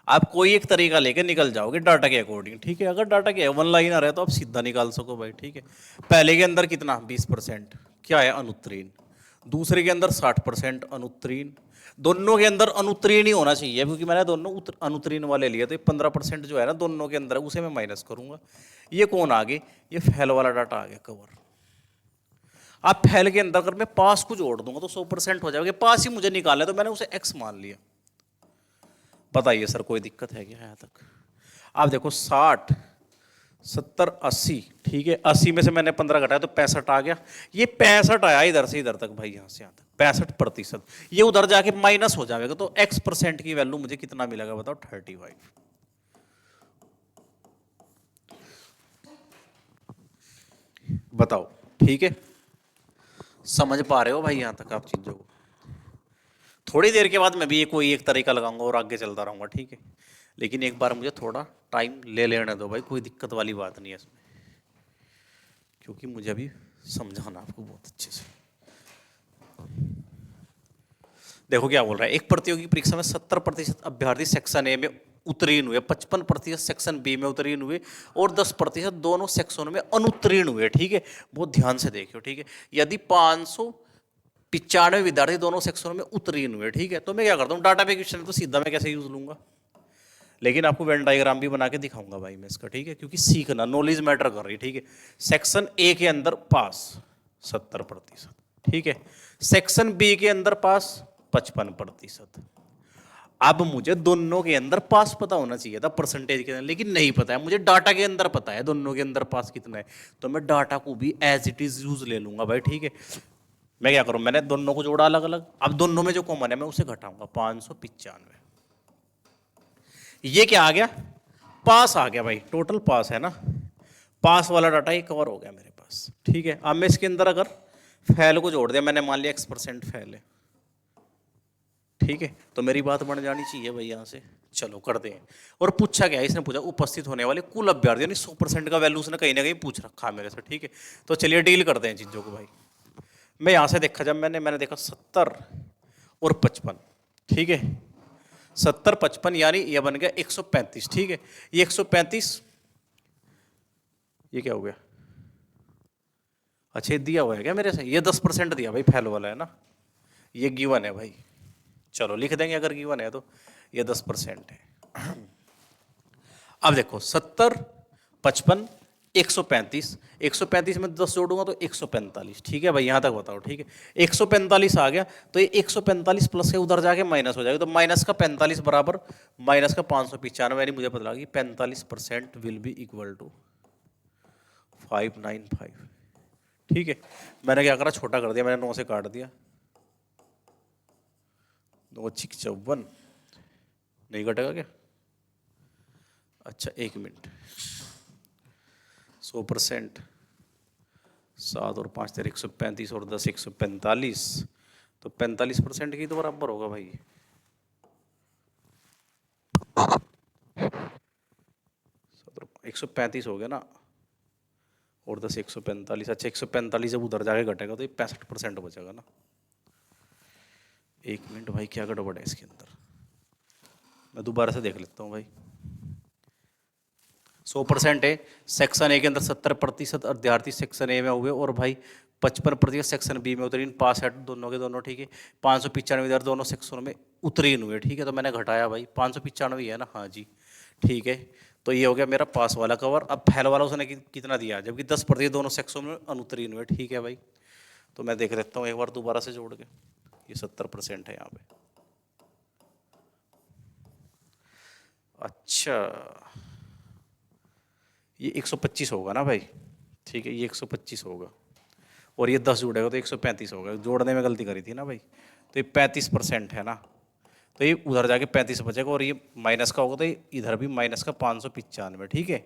आप कोई एक तरीका लेके निकल जाओगे डाटा के अकॉर्डिंग, ठीक है। अगर डाटा के 1 लाइनर है तो आप सीधा निकाल सको भाई, ठीक है। पहले के अंदर कितना 20% क्या है अनुत्तीर्ण, दूसरे के अंदर 60% अनुत्तीर्ण। दोनों के अंदर अनुत्तीर्ण ही होना चाहिए, क्योंकि मैंने दोनों अनुत्तीर्ण वाले लिए, तो 15% जो है ना दोनों के अंदर, उसे मैं माइनस करूंगा। ये कौन आ गए, ये फेल वाला डाटा आ गया कवर। आप फेल के अंदर अगर मैं पास को जोड़ दूंगा तो 100% हो जाएगा। पास ही मुझे निकालना है तो मैंने उसे x मान लिया। बताइए सर कोई दिक्कत है क्या यहाँ तक? आप देखो 60 70 80, ठीक है। 80 में से मैंने 15 घटाया तो 65 आ गया। ये 65 आया इधर से इधर तक भाई, यहाँ से यहाँ तक 65%। ये उधर जाके माइनस हो जाएगा, तो X% की वैल्यू मुझे कितना मिलेगा बताओ, 35। बताओ, ठीक है। समझ पा रहे हो भाई यहाँ तक आप चीजों को? थोड़ी देर के बाद मैं भी ये कोई एक तरीका लगाऊंगा और आगे चलता रहूंगा, ठीक है। लेकिन एक बार मुझे थोड़ा टाइम ले लेने दो भाई, कोई दिक्कत वाली बात नहीं है इसमें, क्योंकि मुझे अभी समझाना आपको बहुत अच्छे से। देखो क्या बोल रहा है, एक प्रतियोगी परीक्षा में 70% अभ्यर्थी सेक्शन ए में उत्तीर्ण हुए, 55% सेक्शन बी में उत्तीर्ण हुए और 10% दोनों सेक्शनों में अनुत्तीर्ण हुए। ठीक है, बहुत ध्यान से देखियो। ठीक है, यदि 595 विद्यार्थी दोनों सेक्शनों में उत्तीर्ण हुए, ठीक है, तो मैं क्या करता हूँ, डाटा पे क्वेश्चन तो सीधा मैं कैसे यूज लूंगा, लेकिन आपको वेन डायग्राम भी बना के दिखाऊंगा भाई मैं इसका। ठीक है, क्योंकि सीखना, नॉलेज मैटर कर रही है। ठीक है, सेक्शन ए के अंदर पास 70%, ठीक है, सेक्शन बी के अंदर पास 55%। अब मुझे दोनों के अंदर पास पता होना चाहिए था परसेंटेज के अंदर, लेकिन नहीं पता है मुझे, डाटा के अंदर पता है दोनों के अंदर पास कितना है, तो मैं डाटा को भी एज इट इज यूज ले लूंगा भाई। ठीक है, मैं क्या करूं, मैंने दोनों को जोड़ा अलग अलग, अब दोनों में जो कॉमन है मैं उसे घटाऊंगा, 595। ये क्या आ गया, पास आ गया भाई, टोटल पास है ना, पास वाला डाटा ये कवर हो गया मेरे पास। ठीक है, अब मैं इसके अंदर अगर फैल को जोड़ दिया, मैंने मान लिया X% फैल है, ठीक है, तो मेरी बात बन जानी चाहिए भाई यहाँ से। चलो करते हैं, और पूछा क्या है, इसने पूछा उपस्थित होने वाले कुल अभ्यर्थी, यानी 100% का वैल्यू उसने कहीं ना कहीं पूछ रखा मेरे से। ठीक है, तो चलिए डील करते हैं चीज़ों को भाई। मैं यहाँ से देखा, जब मैंने देखा 70 और 55, ठीक है, 70 55 यानी ये बन गया 135। ठीक है, ये 135, ये क्या हो गया, अच्छा दिया हुआ है क्या मेरे से, ये 10% दिया भाई, फैल वाला है ना, ये गिवन है भाई, चलो लिख देंगे अगर गिवन है तो, ये 10% है। अब देखो 70 55 135, 135 में 10 जोड़ूंगा तो 145। ठीक है भाई, यहां तक बताओ। ठीक है, 145 आ गया, तो ये 145 प्लस से उधर जाके माइनस हो जाएगा, तो माइनस का 45 बराबर माइनस का 595, यानी मुझे पता लगा कि 45% विल बी इक्वल टू 595। ठीक है, मैंने क्या करा, छोटा कर दिया, मैंने 9 से काट दिया, 9 6 54, नहीं कटेगा क्या, अच्छा एक मिनट, 100%, 7 और 5 तेरे 135 और 10 145, तो 45% की तो बराबर होगा भाई, 135 हो गया ना, और 10 145, अच्छा 145 जब उधर जाके घटेगा तो ये 65% बचेगा ना। एक मिनट भाई, क्या गड़बड़ है इसके अंदर, मैं दोबारा से देख लेता हूँ भाई। 100% है, सेक्शन ए के अंदर 70% अभ्यर्थी सेक्शन ए में हुए और भाई 55% सेक्शन बी में उत्तीर्ण, पास है दोनों के दोनों। ठीक है, 595 विद्यार्थी दोनों सेक्शनों में उत्तीर्ण हुए। ठीक है, तो मैंने घटाया भाई, 595 है ना, हाँ जी, ठीक है, तो ये हो गया मेरा पास वाला कवर। अब फैल वाला उसने कितना दिया, जबकि 10% दोनों सेक्शनों में अनुत्तीर्ण हुए। ठीक है भाई, तो मैं देख लेता हूँ एक बार दोबारा से जोड़ के, ये 70% है यहाँ पे, अच्छा ये 125 होगा ना भाई, ठीक है, ये 125 होगा, और ये 10 जुड़ेगा तो 135 होगा, जोड़ने में गलती करी थी ना भाई, तो ये 35% है ना, तो ये उधर जाके 35 बचेगा, और ये माइनस का होगा तो ये इधर भी माइनस का 595। ठीक है,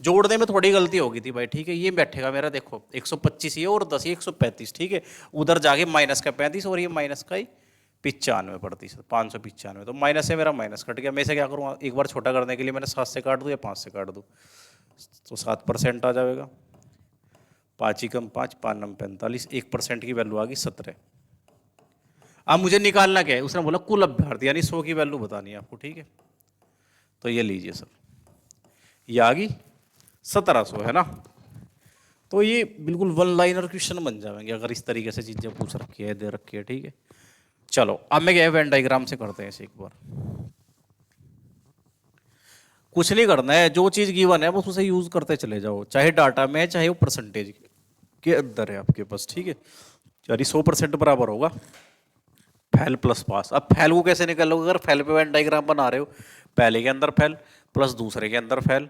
जोड़ने में थोड़ी गलती होगी थी भाई। ठीक है, ये बैठेगा मेरा, देखो 125 ये और 10 ये 135। ठीक है, उधर जाके माइनस का 35 और ये माइनस का ही 95%, 595, तो माइनस से मेरा माइनस कट गया। मैं इसे क्या करूँगा, एक बार छोटा करने के लिए मैंने 7 से काट दूँ या 5 से काट दूँ, तो 7% आ जाएगा, 5 ही कम 5, 5 नम 45, 1% की वैल्यू आ गई 17। अब मुझे निकालना क्या है, उसने बोला कुल अभ्यर्थी, यानी 100 की वैल्यू बतानी है आपको। ठीक है, तो ये लीजिए सर, ये आ गई 1700 है ना, तो ये बिल्कुल वन लाइनर क्वेश्चन बन जाएंगे अगर इस तरीके से चीजें पूछ रखी है, दे रखी है। ठीक है, चलो अब मैं क्या वेन डायग्राम से करते हैं इसे एक बार, कुछ नहीं करना है, जो चीज गिवन है बस उसे यूज करते चले जाओ, चाहे डाटा में चाहे वो परसेंटेज के अंदर है आपके पास। ठीक है, यानी 100% बराबर होगा फैल प्लस पास। अब फैल को कैसे निकालोगे, अगर फैल पे वेन डायग्राम बना रहे हो, पहले के अंदर फैल प्लस दूसरे के अंदर फैल,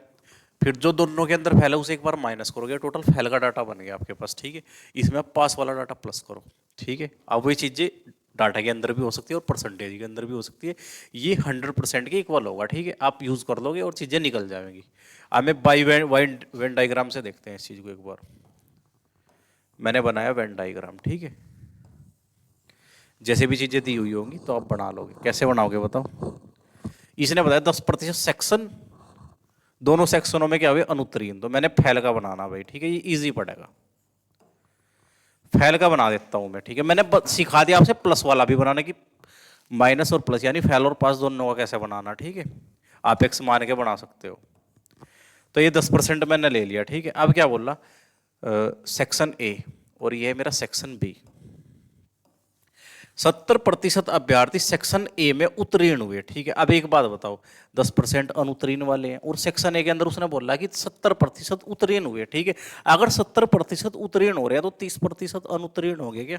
फिर जो दोनों के अंदर फैल है उसे एक बार माइनस करोगे, टोटल फैल का डाटा बन गया आपके पास। ठीक है, इसमें आप पास वाला डाटा प्लस करो। ठीक है, अब वही चीजें डाटा के अंदर भी हो सकती है और परसेंटेज के अंदर भी हो सकती है, ये 100% के इक्वल होगा। ठीक है, आप यूज कर लोगे और चीजें निकल जाएंगी। अब मैं बाई वेन डायग्राम से देखते हैं इस चीज को एक बार। मैंने बनाया वेन डायग्राम, ठीक है, जैसे भी चीजें दी हुई होंगी तो आप बना लोगे। कैसे बनाओगे बताओ, इसने बताया 10% सेक्शन, दोनों सेक्शनों में क्या हुए अनुत्तीर्ण, तो मैंने फैल का बनाना भाई। ठीक है, ये इजी पड़ेगा, फैल का बना देता हूं मैं। ठीक है, मैंने सिखा दिया आपसे प्लस वाला भी बनाने की, माइनस और प्लस यानी फैल और पास दोनों का कैसे बनाना। ठीक है, आप x मान के बना सकते हो। तो ये 10% मैंने ले लिया, ठीक है। अब क्या बोल रहा, सेक्शन ए और ये है मेरा सेक्शन बी। 70% अभ्यर्थी सेक्शन ए में उत्तीर्ण हुए, ठीक है। अब एक बात बताओ, 10% अनुत्तीर्ण वाले हैं और सेक्शन ए के अंदर उसने बोला कि 70% उत्तीर्ण हुए, ठीक है। अगर 70% उत्तीर्ण हो रहे हैं तो 30% अनुत्तीर्ण हो गए क्या?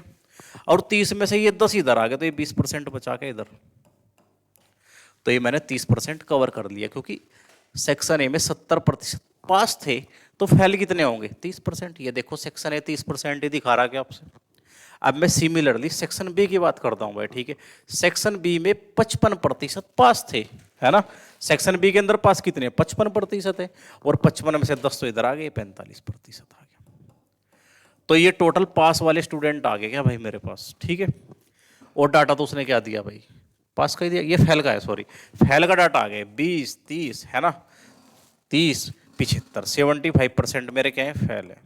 और 30 में से ये 10 इधर आ गए तो ये 20% बचा के इधर, तो ये मैंने 30% कवर कर लिया, क्योंकि सेक्शन ए में 70% पास थे तो फेल कितने होंगे? 30%। ये देखो सेक्शन ए 30% ही दिखा रहा है आपसे। अब मैं सिमिलरली सेक्शन बी की बात करता हूं भाई, ठीक है। सेक्शन बी में 55% पास थे, है ना। सेक्शन बी के अंदर पास कितने? 55% है, और 55 में से 10 तो इधर आ गए, 45% आ गया। तो ये टोटल पास वाले स्टूडेंट आ गए क्या भाई मेरे पास, ठीक है। और डाटा तो उसने क्या दिया भाई? पास का ही दिया। ये फेल का है, सॉरी, फेल का डाटा आ गया 20, 30, है ना, 30, 75, 75% मेरे क्या है? फेल है।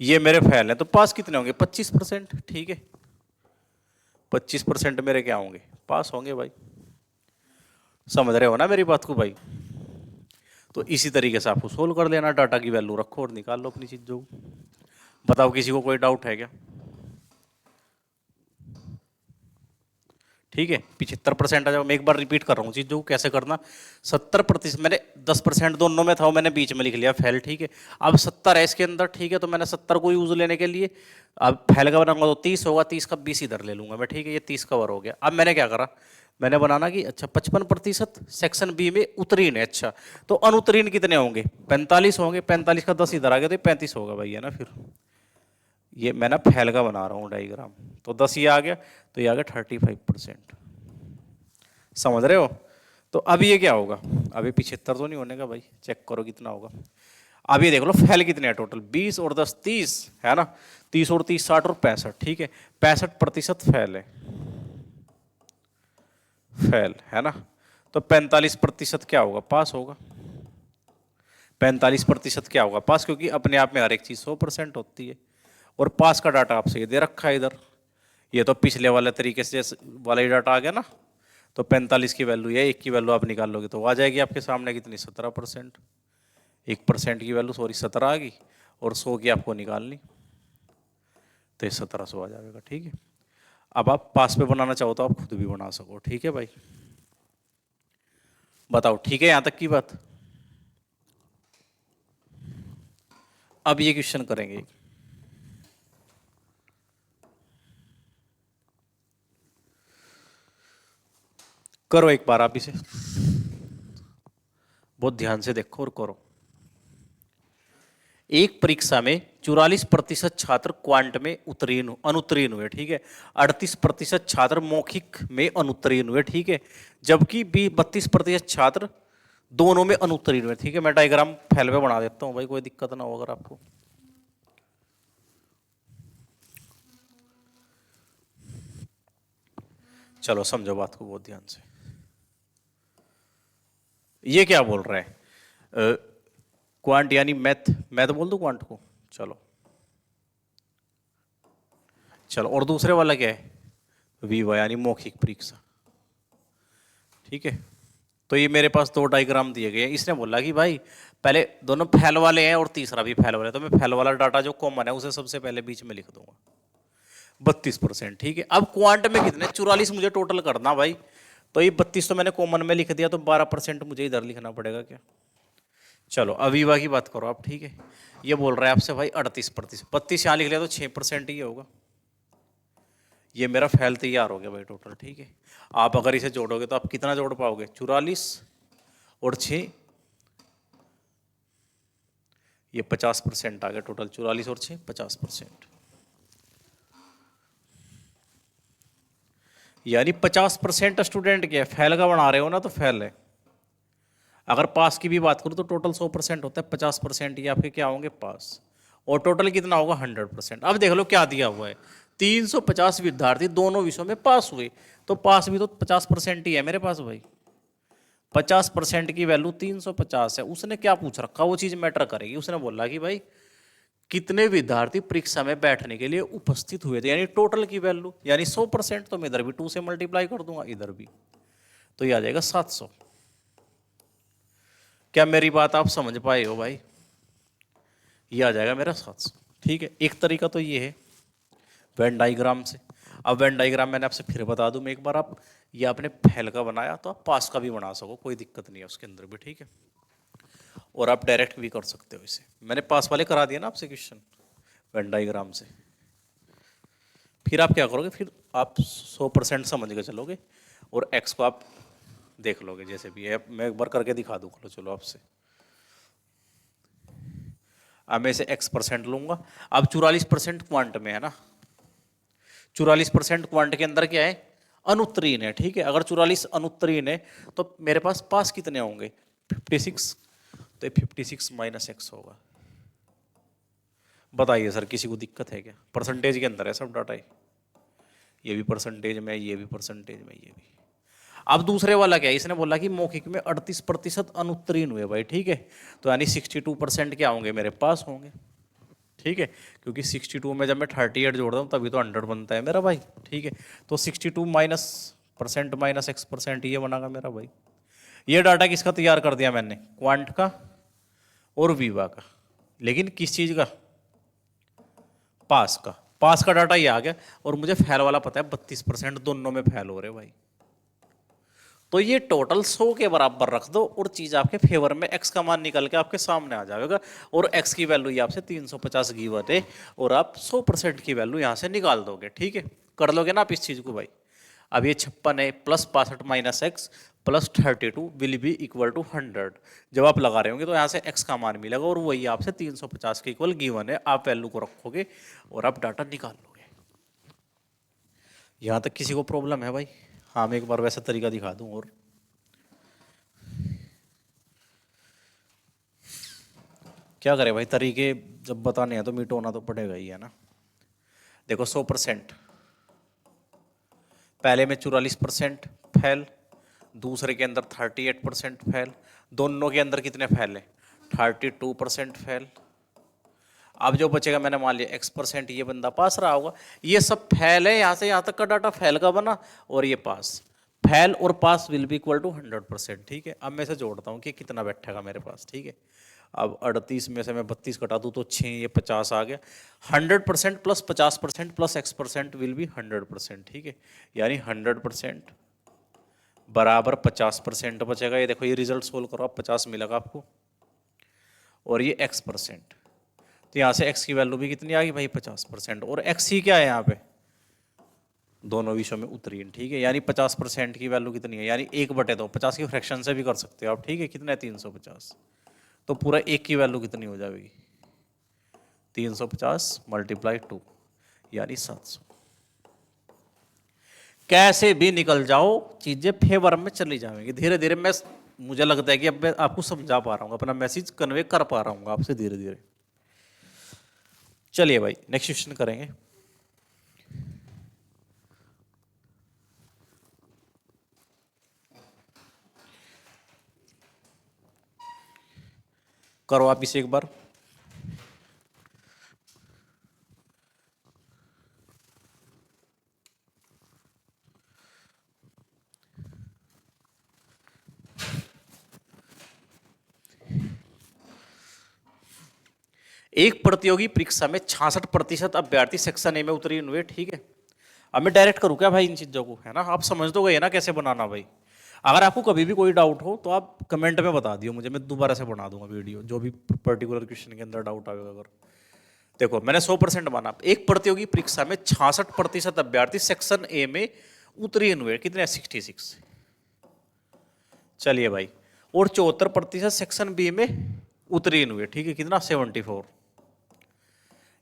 ये मेरे फेल है, तो पास कितने होंगे? 25%, ठीक है। 25% मेरे क्या होंगे? पास होंगे भाई। समझ रहे हो ना मेरी बात को भाई? तो इसी तरीके से आपको सोल्व कर लेना, डाटा की वैल्यू रखो और निकाल लो अपनी चीजों को। बताओ किसी को कोई डाउट है क्या? ठीक है, 75% आ जाओ। मैं एक बार रिपीट कर रहा हूँ चीज़ों को कैसे करना। 70%, मैंने 10% दोनों में था, वो मैंने बीच में लिख लिया फेल, ठीक है। अब 70 है इसके अंदर, ठीक है, तो मैंने 70 को यूज लेने के लिए अब फेल का बनाऊंगा तो 30 होगा, 30 का 20 इधर ले लूंगा मैं, ठीक है। ये 30 कवर हो गया। अब मैंने क्या करा, मैंने बनाना कि अच्छा 55% सेक्शन बी में उत्तीर्ण है, अच्छा तो अनुत्तीर्ण कितने होंगे? 45 होंगे, 45 का 10 इधर आ गया तो 35 होगा भाई, है ना। फिर ये मैं ना फेल का बना रहा हूँ डायग्राम, तो 10 ये आ गया, तो ये आ गया 35%। समझ रहे हो? तो अब ये क्या होगा? अब ये 75 तो नहीं होने का भाई, चेक करो कितना होगा। अब ये देख लो फेल कितने हैं टोटल, 20 और 10 30, है ना। 30 और 30 60 और 65, ठीक है। 65% फेल है, फेल, है ना। तो 45% क्या होगा? पास होगा। 45% क्या होगा? पास, क्योंकि अपने आप में हर एक चीज 100% होती है। और पास का डाटा आपसे ये दे रखा है इधर, ये तो पिछले वाले तरीके से वाला ही डाटा आ गया ना। तो 45 की वैल्यू या 1 की वैल्यू आप निकाल लोगे तो आ जाएगी आपके सामने कितनी? 17%। 1% की वैल्यू, सॉरी 17 आ गई, और 100 की आपको निकालनी, तो ये 1700 आ जाएगा, ठीक है। अब आप पास पे बनाना चाहो तो आप खुद भी बना सको, ठीक है भाई। बताओ ठीक है यहां तक की बात? अब ये क्वेश्चन करेंगे, करो एक बार आप इसे, बहुत ध्यान से देखो और करो। एक परीक्षा में 44% छात्र क्वांट में अनुत्तीर्ण हुए, ठीक है। 38% छात्र मौखिक में अनुत्तीर्ण हुए, ठीक है। जबकि 32% छात्र दोनों में अनुत्तीर्ण हुए, ठीक है। मैं डायग्राम फैल पे बना देता हूं भाई, कोई दिक्कत ना हो अगर आपको। चलो समझो बात को बहुत ध्यान से। ये क्या बोल रहा है? क्वांट यानी मैथ, मैथ बोल दो क्वांट को, चलो चलो। और दूसरे वाला क्या है? विवा यानी मौखिक परीक्षा, ठीक है। तो ये मेरे पास दो डायग्राम दिए गए हैं। इसने बोला कि भाई पहले दोनों फैल वाले हैं और तीसरा भी फैल वाला है, तो मैं फैल वाला डाटा जो कॉमन है उसे सबसे पहले बीच में लिख दूंगा, 32%, ठीक है। अब क्वांट में कितने? 44 मुझे टोटल करना भाई, तो ये 32 तो मैंने कॉमन में लिख दिया, तो 12% मुझे इधर लिखना पड़ेगा क्या? चलो अविवा की बात करो आप, ठीक है। ये बोल रहा है आपसे भाई 38%, 32 यहाँ लिख लिया तो 6% ही होगा। ये मेरा फैल तैयार हो गया भाई टोटल, ठीक है। आप अगर इसे जोड़ोगे तो आप कितना जोड़ पाओगे? 44 और 6, ये 50% आ गया टोटल। 44 और 6 50%, यानी 50% स्टूडेंट क्या है? फैल का बना रहे हो ना, तो फैल है। अगर पास की भी बात करूँ तो टोटल 100% होता है, 50% ये आपके क्या होंगे? पास। और टोटल कितना होगा? 100%। अब देख लो क्या दिया हुआ है, 350 विद्यार्थी दोनों विषयों में पास हुए, तो पास भी तो 50% ही है मेरे पास भाई। 50% की वैल्यू 350 है। उसने क्या पूछ रखा, वो चीज़ मैटर करेगी। उसने बोला कि भाई कितने विद्यार्थी परीक्षा में बैठने के लिए उपस्थित हुए थे, यानी टोटल की वैल्यू, यानी 100%, तो मैं इधर भी 2 से मल्टीप्लाई कर दूंगा, इधर भी, तो ये आ जाएगा 700। क्या मेरी बात आप समझ पाए हो भाई? ये आ जाएगा मेरा 700। ठीक है, एक तरीका तो ये है वेन डाइग्राम से। अब वेन डाइग्राम मैंने आपसे फिर बता दूं मैं एक बार, आप ये आपने फैल का बनाया तो आप पास का भी बना सको, कोई दिक्कत नहीं है उसके अंदर भी। ठीक है, और आप डायरेक्ट भी कर सकते हो इसे, मैंने पास वाले करा दिया ना आपसे क्वेश्चन वेन डाइग्राम से। फिर आप क्या करोगे, फिर आप 100% समझ के चलोगे और एक्स को आप देख लोगे जैसे भी है। मैं एक बार करके दिखा दूंगा, चलो आपसे। अब मैं इसे x% लूंगा। अब 44% क्वांट में है ना, 44% क्वांट के अंदर क्या है, अनुत्तीर्ण है। ठीक है, अगर 44 अनुत्तीर्ण है तो मेरे पास कितने होंगे, 56, तो 56 माइनस एक्स होगा। बताइए सर किसी को दिक्कत है क्या? परसेंटेज के अंदर है सब डाटा, ये भी परसेंटेज में, ये भी परसेंटेज में, ये भी। अब दूसरे वाला क्या है, इसने बोला कि मौखिक में 38% अनुत्तीर्ण हुए भाई। ठीक है, तो यानी 62% क्या होंगे, मेरे पास होंगे। ठीक है, क्योंकि 62 में जब मैं 38 जोड़ता हूँ तभी तो 100 बनता है मेरा भाई। ठीक है, तो 62 माइनस परसेंट माइनस x%, ये बनेगा मेरा भाई। ये डाटा किसका तैयार कर दिया मैंने, क्वांट का और वीवा का, लेकिन किस चीज का, पास का डाटा ये आ गया। और मुझे फैल वाला पता है 32% दोनों में फैल हो रहे भाई। तो ये टोटल 100 के बराबर रख दो और चीज आपके फेवर में, x का मान निकल के आपके सामने आ जाएगा, और x की वैल्यू ये आपसे 350 गिवन है, और आप 100% की वैल्यू यहां से निकाल दोगे। ठीक है, कर लोगे ना आप इस चीज को भाई। अब ये 56 है plus 65 minus x plus 32 will be equal to 100। जब आप लगा रहे होंगे तो यहाँ से x का मान मिलेगा, और वही आपसे 350 के इक्वल गिवन है। आप वैल्यू को रखोगे और आप डाटा निकाल लोगे। यहाँ तक किसी को प्रॉब्लम है भाई? हाँ, मैं एक बार वैसा तरीका दिखा दूं, और क्या करें भाई, तरीके जब बताने हैं तो मीट होना तो पड़ेगा ही है ना। देखो 100%, पहले में 44% फैल, दूसरे के अंदर 38% फैल, दोनों के अंदर कितने फैले, 32% फैल। अब जो बचेगा, मैंने मान लिया x%, ये बंदा पास रहा होगा। ये सब फैल है, यहाँ से यहाँ तक का डाटा फैल का बना, और ये पास। फैल और पास विल बी इक्वल टू 100%। ठीक है, अब मैं इसे जोड़ता हूँ कि कितना बैठेगा मेरे पास। ठीक है, अब 38 में से मैं 32 कटा दूँ तो 6, ये 50 आ गया। 100% plus 50% plus x% will be 100%। ठीक है, यानी 100% बराबर 50% बचेगा। ये देखो, ये रिजल्ट सोल्व करो आप, 50 मिलेगा आपको, और ये x%, तो यहाँ से x की वैल्यू भी कितनी आ गई भाई, 50%, और x ही क्या है यहाँ पे, दोनों विषयों में उत्तीर्ण। ठीक है, यानी 50% की वैल्यू कितनी है, यानी 1/2, 50 की फ्रैक्शन से भी कर सकते हो आप। ठीक है, कितना है, 350, तो पूरा 1 की वैल्यू कितनी हो जाएगी, 350 मल्टीप्लाई 2, यानी 700। कैसे भी निकल जाओ, चीजें फेवर में चली जाएंगी धीरे धीरे। मुझे लगता है कि अब मैं आपको समझा पा रहा हूँ, अपना मैसेज कन्वे कर पा रहा हूँ आपसे धीरे धीरे। चलिए भाई, नेक्स्ट क्वेश्चन करेंगे। करो आप इसे एक बार। एक प्रतियोगी परीक्षा में 66% अभ्यर्थी सेक्शन ए में उत्तीर्ण हुए। ठीक है, अब मैं डायरेक्ट करूँ क्या भाई इन चीजों को, है ना, आप समझ तो गए ना कैसे बनाना भाई। अगर आपको कभी भी कोई डाउट हो तो आप कमेंट में बता दियो मुझे, मैं दोबारा से बना दूंगा वीडियो, जो भी पर्टिकुलर क्वेश्चन के अंदर डाउट आएगा। अगर देखो, मैंने 100% माना। एक प्रतियोगी परीक्षा में 66% अभ्यर्थी सेक्शन ए में उत्तीर्ण हुए, कितने, 66। चलिए भाई, और 74% सेक्शन बी में उत्तीर्ण हुए। ठीक है, कितना, 74,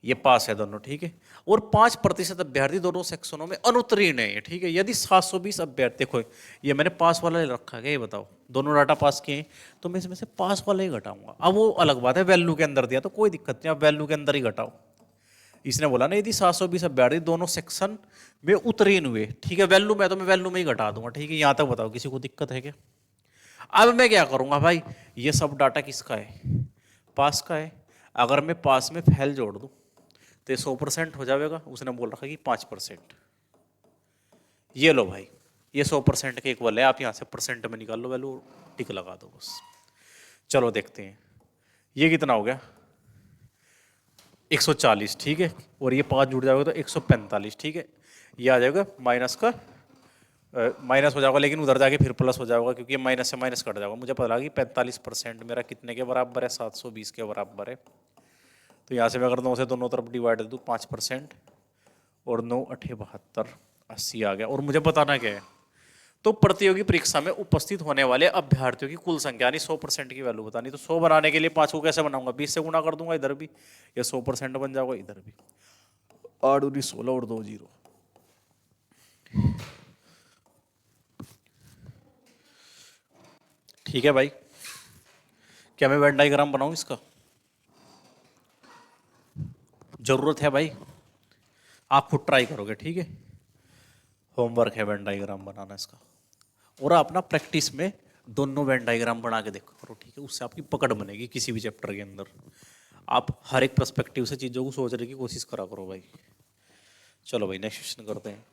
ये पास है दोनों। ठीक है, और 5% अभ्यर्थी दोनों सेक्शनों में अनुत्तीर्ण है। ठीक है, यदि 720 अभ्यर्थी, देखो ये मैंने पास वाला रखा है, ये बताओ दोनों डाटा पास किए, तो मैं इसमें से पास वाला ही घटाऊंगा। अब वो अलग बात है, वैल्यू के अंदर दिया तो कोई दिक्कत नहीं, आप वैल्यू के अंदर ही घटाओ। इसने बोला ना, यदि 720 अभ्यर्थी दोनों सेक्शन में उत्तीर्ण हुए, ठीक है, वैल्यू में, तो मैं वैल्यू में ही घटा दूंगा। ठीक है, यहां तक बताओ किसी को दिक्कत है क्या? अब मैं क्या करूंगा भाई, ये सब डाटा किसका है, पास का है। अगर मैं पास में फैल जोड़ दूं तो 100% हो जाएगा। उसने बोल रखा कि 5%। ये लो भाई, ये 100% के इक्वल है। आप यहाँ से परसेंट में निकाल लो वैल्यू, टिक लगा दो बस। चलो देखते हैं ये कितना हो गया, 140, ठीक है। और ये 5 जुड़ जाएगा तो 145, ठीक है। ये आ जाएगा माइनस का माइनस हो जाएगा, लेकिन उधर जाके फिर प्लस हो जाएगा क्योंकि माइनस से माइनस कट जाएगा। मुझे पता लगा कि 45% मेरा कितने के बराबर है, 720 के बराबर है। तो यहाँ से मैं अगर 9 से दोनों तरफ डिवाइड दूँ 5%, और 9 8 72 80 आ गया। और मुझे बताना क्या है, तो प्रतियोगी परीक्षा में उपस्थित होने वाले अभ्यर्थियों की कुल संख्या यानी 100% की वैल्यू बतानी। तो 100 बनाने के लिए 5 को कैसे बनाऊंगा, 20 से गुणा कर दूंगा इधर भी, या 100% बन जाएगा इधर भी। 8 दूनी 16 और 2 0। ठीक है भाई, क्या मैं वेन डायग्राम बनाऊं इसका? जरूरत है भाई, आप खुद ट्राई करोगे, ठीक है। होमवर्क है वेन डायग्राम बनाना इसका। और आप ना प्रैक्टिस में दोनों वेन डायग्राम बना के देखो करो, ठीक है। उससे आपकी पकड़ बनेगी किसी भी चैप्टर के अंदर। आप हर एक पर्सपेक्टिव से चीज़ों को सोचने की कोशिश करा करो भाई। चलो भाई नेक्स्ट क्वेश्चन करते हैं।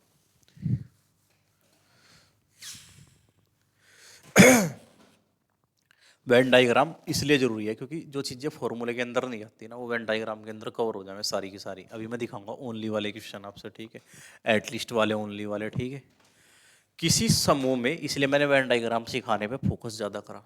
वेन डायग्राम इसलिए जरूरी है क्योंकि जो चीज़ें फॉर्मूले के अंदर नहीं आती ना, वो वेन डायग्राम के अंदर कवर हो जाए सारी की सारी। अभी मैं दिखाऊंगा ओनली वाले क्वेश्चन आपसे, ठीक है। एटलीस्ट वाले, ओनली वाले, ठीक है। किसी समूह में, इसलिए मैंने वेन डायग्राम सिखाने पे फोकस ज़्यादा करा।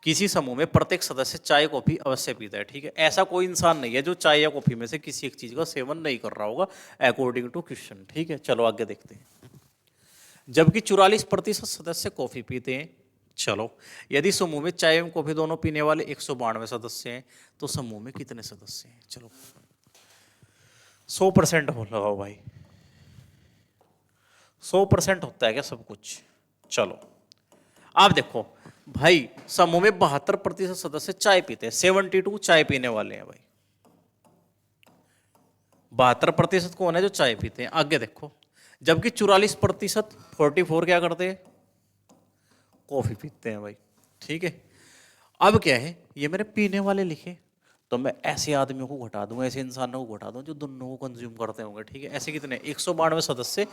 किसी समूह में प्रत्येक सदस्य चाय कॉफी अवश्य पीता है, ठीक है। ऐसा कोई इंसान नहीं है जो चाय या कॉफी में से किसी एक चीज़ का सेवन नहीं कर रहा होगा, अकॉर्डिंग टू क्वेश्चन, ठीक है। चलो आगे देखते हैं। जबकि 44% सदस्य कॉफी पीते हैं। चलो, यदि समूह में चाय एवं कॉफी दोनों पीने वाले 192 सदस्य हैं तो समूह में कितने सदस्य हैं? चलो 100% हो लगाओ भाई। 100% होता है क्या सब कुछ? चलो आप देखो भाई, समूह में 72% सदस्य चाय पीते हैं, 72 चाय पीने वाले हैं भाई। 72% कौन है जो चाय पीते हैं? आगे देखो, जबकि 44% 44 क्या करते हैं? कॉफी पीते हैं भाई, ठीक है। अब क्या है, ये मैंने पीने वाले लिखे, तो मैं ऐसे आदमियों को घटा दूंगा, ऐसे इंसानों को घटा दूं जो दोनों को कंज्यूम करते होंगे, ठीक है। ऐसे कितने? 192 सदस्य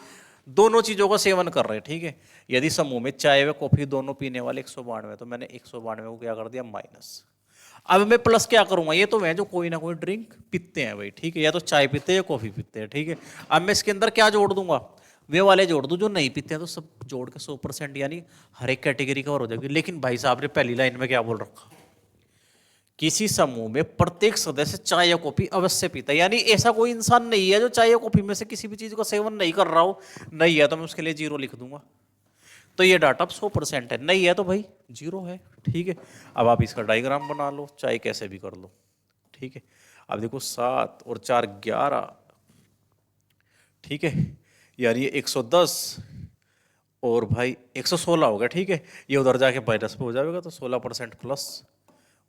दोनों चीजों का सेवन कर रहे हैं, ठीक है। यदि समूह में चाय व कॉफी दोनों पीने वाले 192, तो मैंने 192 को क्या कर दिया? माइनस। अब मैं प्लस क्या करूंगा? ये तो मैं जो कोई ना कोई ड्रिंक पीते हैं भाई, ठीक है। या तो चाय पीते हैं या कॉफी पीते हैं, ठीक है। अब मैं इसके अंदर क्या जोड़ दूंगा? वे वाले जोड़ दूं जो नहीं पीते हैं, तो सब जोड़ के 100% यानी हर एक कैटेगरी कवर हो जाएगी। लेकिन भाई साहब ने पहली लाइन में क्या बोल रखा? किसी समूह में प्रत्येक सदस्य चाय या कॉफी अवश्य पीता है, यानी ऐसा कोई इंसान नहीं है जो चाय या कॉफी में से किसी भी चीज का सेवन नहीं कर रहा हो। नहीं है तो मैं उसके लिए 0 लिख दूंगा। तो ये डाटा 100% है, नहीं है तो भाई 0 है, ठीक है। अब आप इसका डायग्राम बना लो, चाहे कैसे भी कर लो, ठीक है। अब देखो 7 और 4 11, ठीक है। यार ये 110 और भाई 116 हो गया, ठीक है। ये उधर जाके माइनस पे हो जाएगा तो 16% प्लस,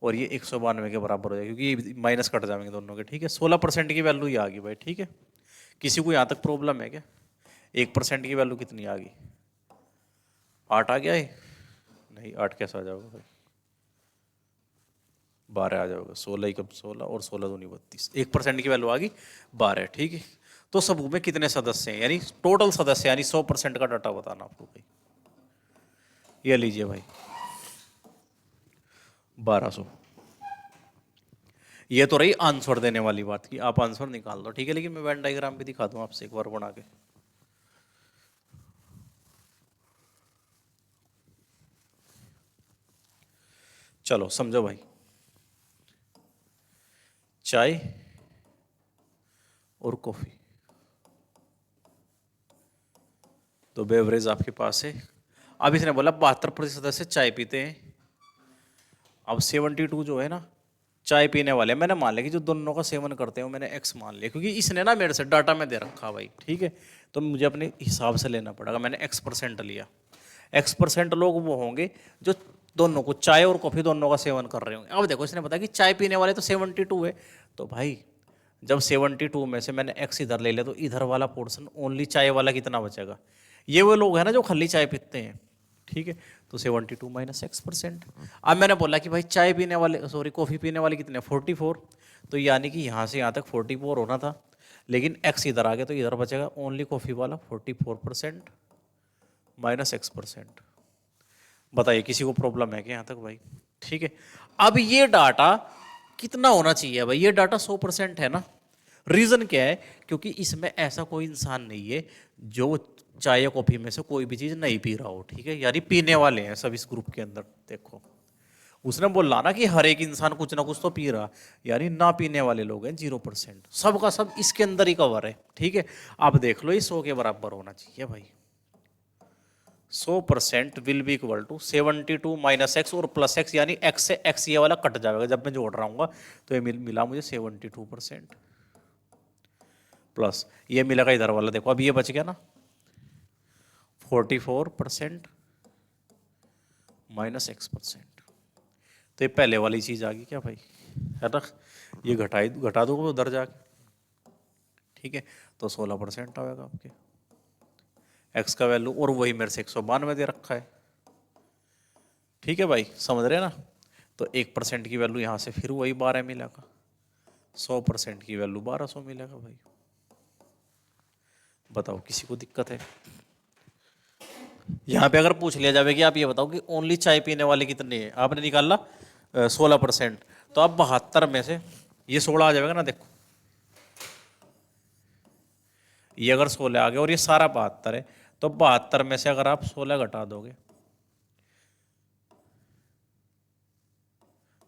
और ये 192 के बराबर हो जाएगा क्योंकि माइनस कट जाएंगे दोनों के, ठीक है। 16% की वैल्यू ये आ गई भाई, ठीक है। किसी को यहाँ तक प्रॉब्लम है क्या? 1% की वैल्यू कितनी आ गई? 8 आ गया है? नहीं, 8 कैसे आ जाएगा भाई? 12 आ जाएगा। 16 ही कब? 16 और 16 दूनी 32, 1% की वैल्यू आ गई 12, ठीक है। तो समूह में कितने सदस्य हैं, यानी टोटल सदस्य, यानी 100% का डाटा बताना आपको भाई। ये लीजिए भाई 1200। ये तो रही आंसर देने वाली बात की, आप आंसर निकाल दो, ठीक है। लेकिन मैं वेन डायग्राम भी दिखा दूं आपसे एक बार बना के। चलो समझो भाई, चाय और कॉफी, तो बेवरेज आपके पास है। अब इसने बोला 72% सदस्य चाय पीते हैं। अब 72 जो है ना चाय पीने वाले, मैंने मान लिया कि जो दोनों का सेवन करते हैं वो मैंने x मान लिया, क्योंकि इसने ना मेरे से डाटा में दे रखा भाई, ठीक है। तो मुझे अपने हिसाब से लेना पड़ेगा, मैंने x% लिया। x% लोग वो होंगे जो दोनों को, चाय और कॉफी दोनों का सेवन कर रहे होंगे। अब देखो इसने बताया कि चाय पीने वाले तो 72 है, तो भाई जब 72 में से मैंने x इधर ले लिया तो इधर वाला पोर्शन ओनली चाय वाला कितना बचेगा? ये वो लोग हैं ना जो खाली चाय पीते हैं, ठीक है। तो 72 माइनस x%। अब मैंने बोला कि भाई चाय पीने वाले, सॉरी कॉफ़ी पीने वाले कितने, 44। तो यानी कि यहाँ से यहाँ तक 44 होना था, लेकिन x इधर आ गया तो इधर बचेगा ओनली कॉफ़ी वाला 44% माइनस x%। बताइए किसी को प्रॉब्लम है क्या यहाँ तक भाई? ठीक है। अब ये डाटा कितना होना चाहिए भाई? ये डाटा 100% है ना। रीजन क्या है? क्योंकि इसमें ऐसा कोई इंसान नहीं है जो चाय या कॉफी में से कोई भी चीज नहीं पी रहा हो, ठीक है, यानी पीने वाले हैं सब इस ग्रुप के अंदर। देखो उसने बोला ना कि हर एक इंसान कुछ ना कुछ तो पी रहा, यानी ना पीने वाले लोग हैं 0%। सबका सब इसके अंदर ही कवर है, ठीक है। आप देख लो ये 100 के बराबर होना चाहिए भाई। 100% will be equal to 72 minus x और प्लस एक्स, यानी एक्स से एक्स ये वाला कट जाएगा जब मैं जोड़ रहा हूँ। तो ये मिला मुझे 72% प्लस ये मिलेगा इधर वाला, देखो अब ये बच गया ना 44% माइनस x%। तो ये पहले वाली चीज आ गई क्या भाई, है ना। ये घटा दो उधर जाके, ठीक है। तो 16% आएगा आपके x का वैल्यू, और वही मेरे से 192 दे रखा है, ठीक है भाई, समझ रहे हैं ना। तो 1% की वैल्यू यहाँ से फिर वही 12 मिलेगा, 100% की वैल्यू 1200 मिलेगा भाई। बताओ किसी को दिक्कत है? यहाँ पे अगर पूछ लिया जाए कि आप ये बताओ कि ओनली चाय पीने वाले कितने हैं, आपने निकाला 16%, तो आप 72 में से ये 16 आ जाएगा ना। देखो ये अगर 16 आ गया और ये सारा 72 है, तो 72 में से अगर आप 16 घटा दोगे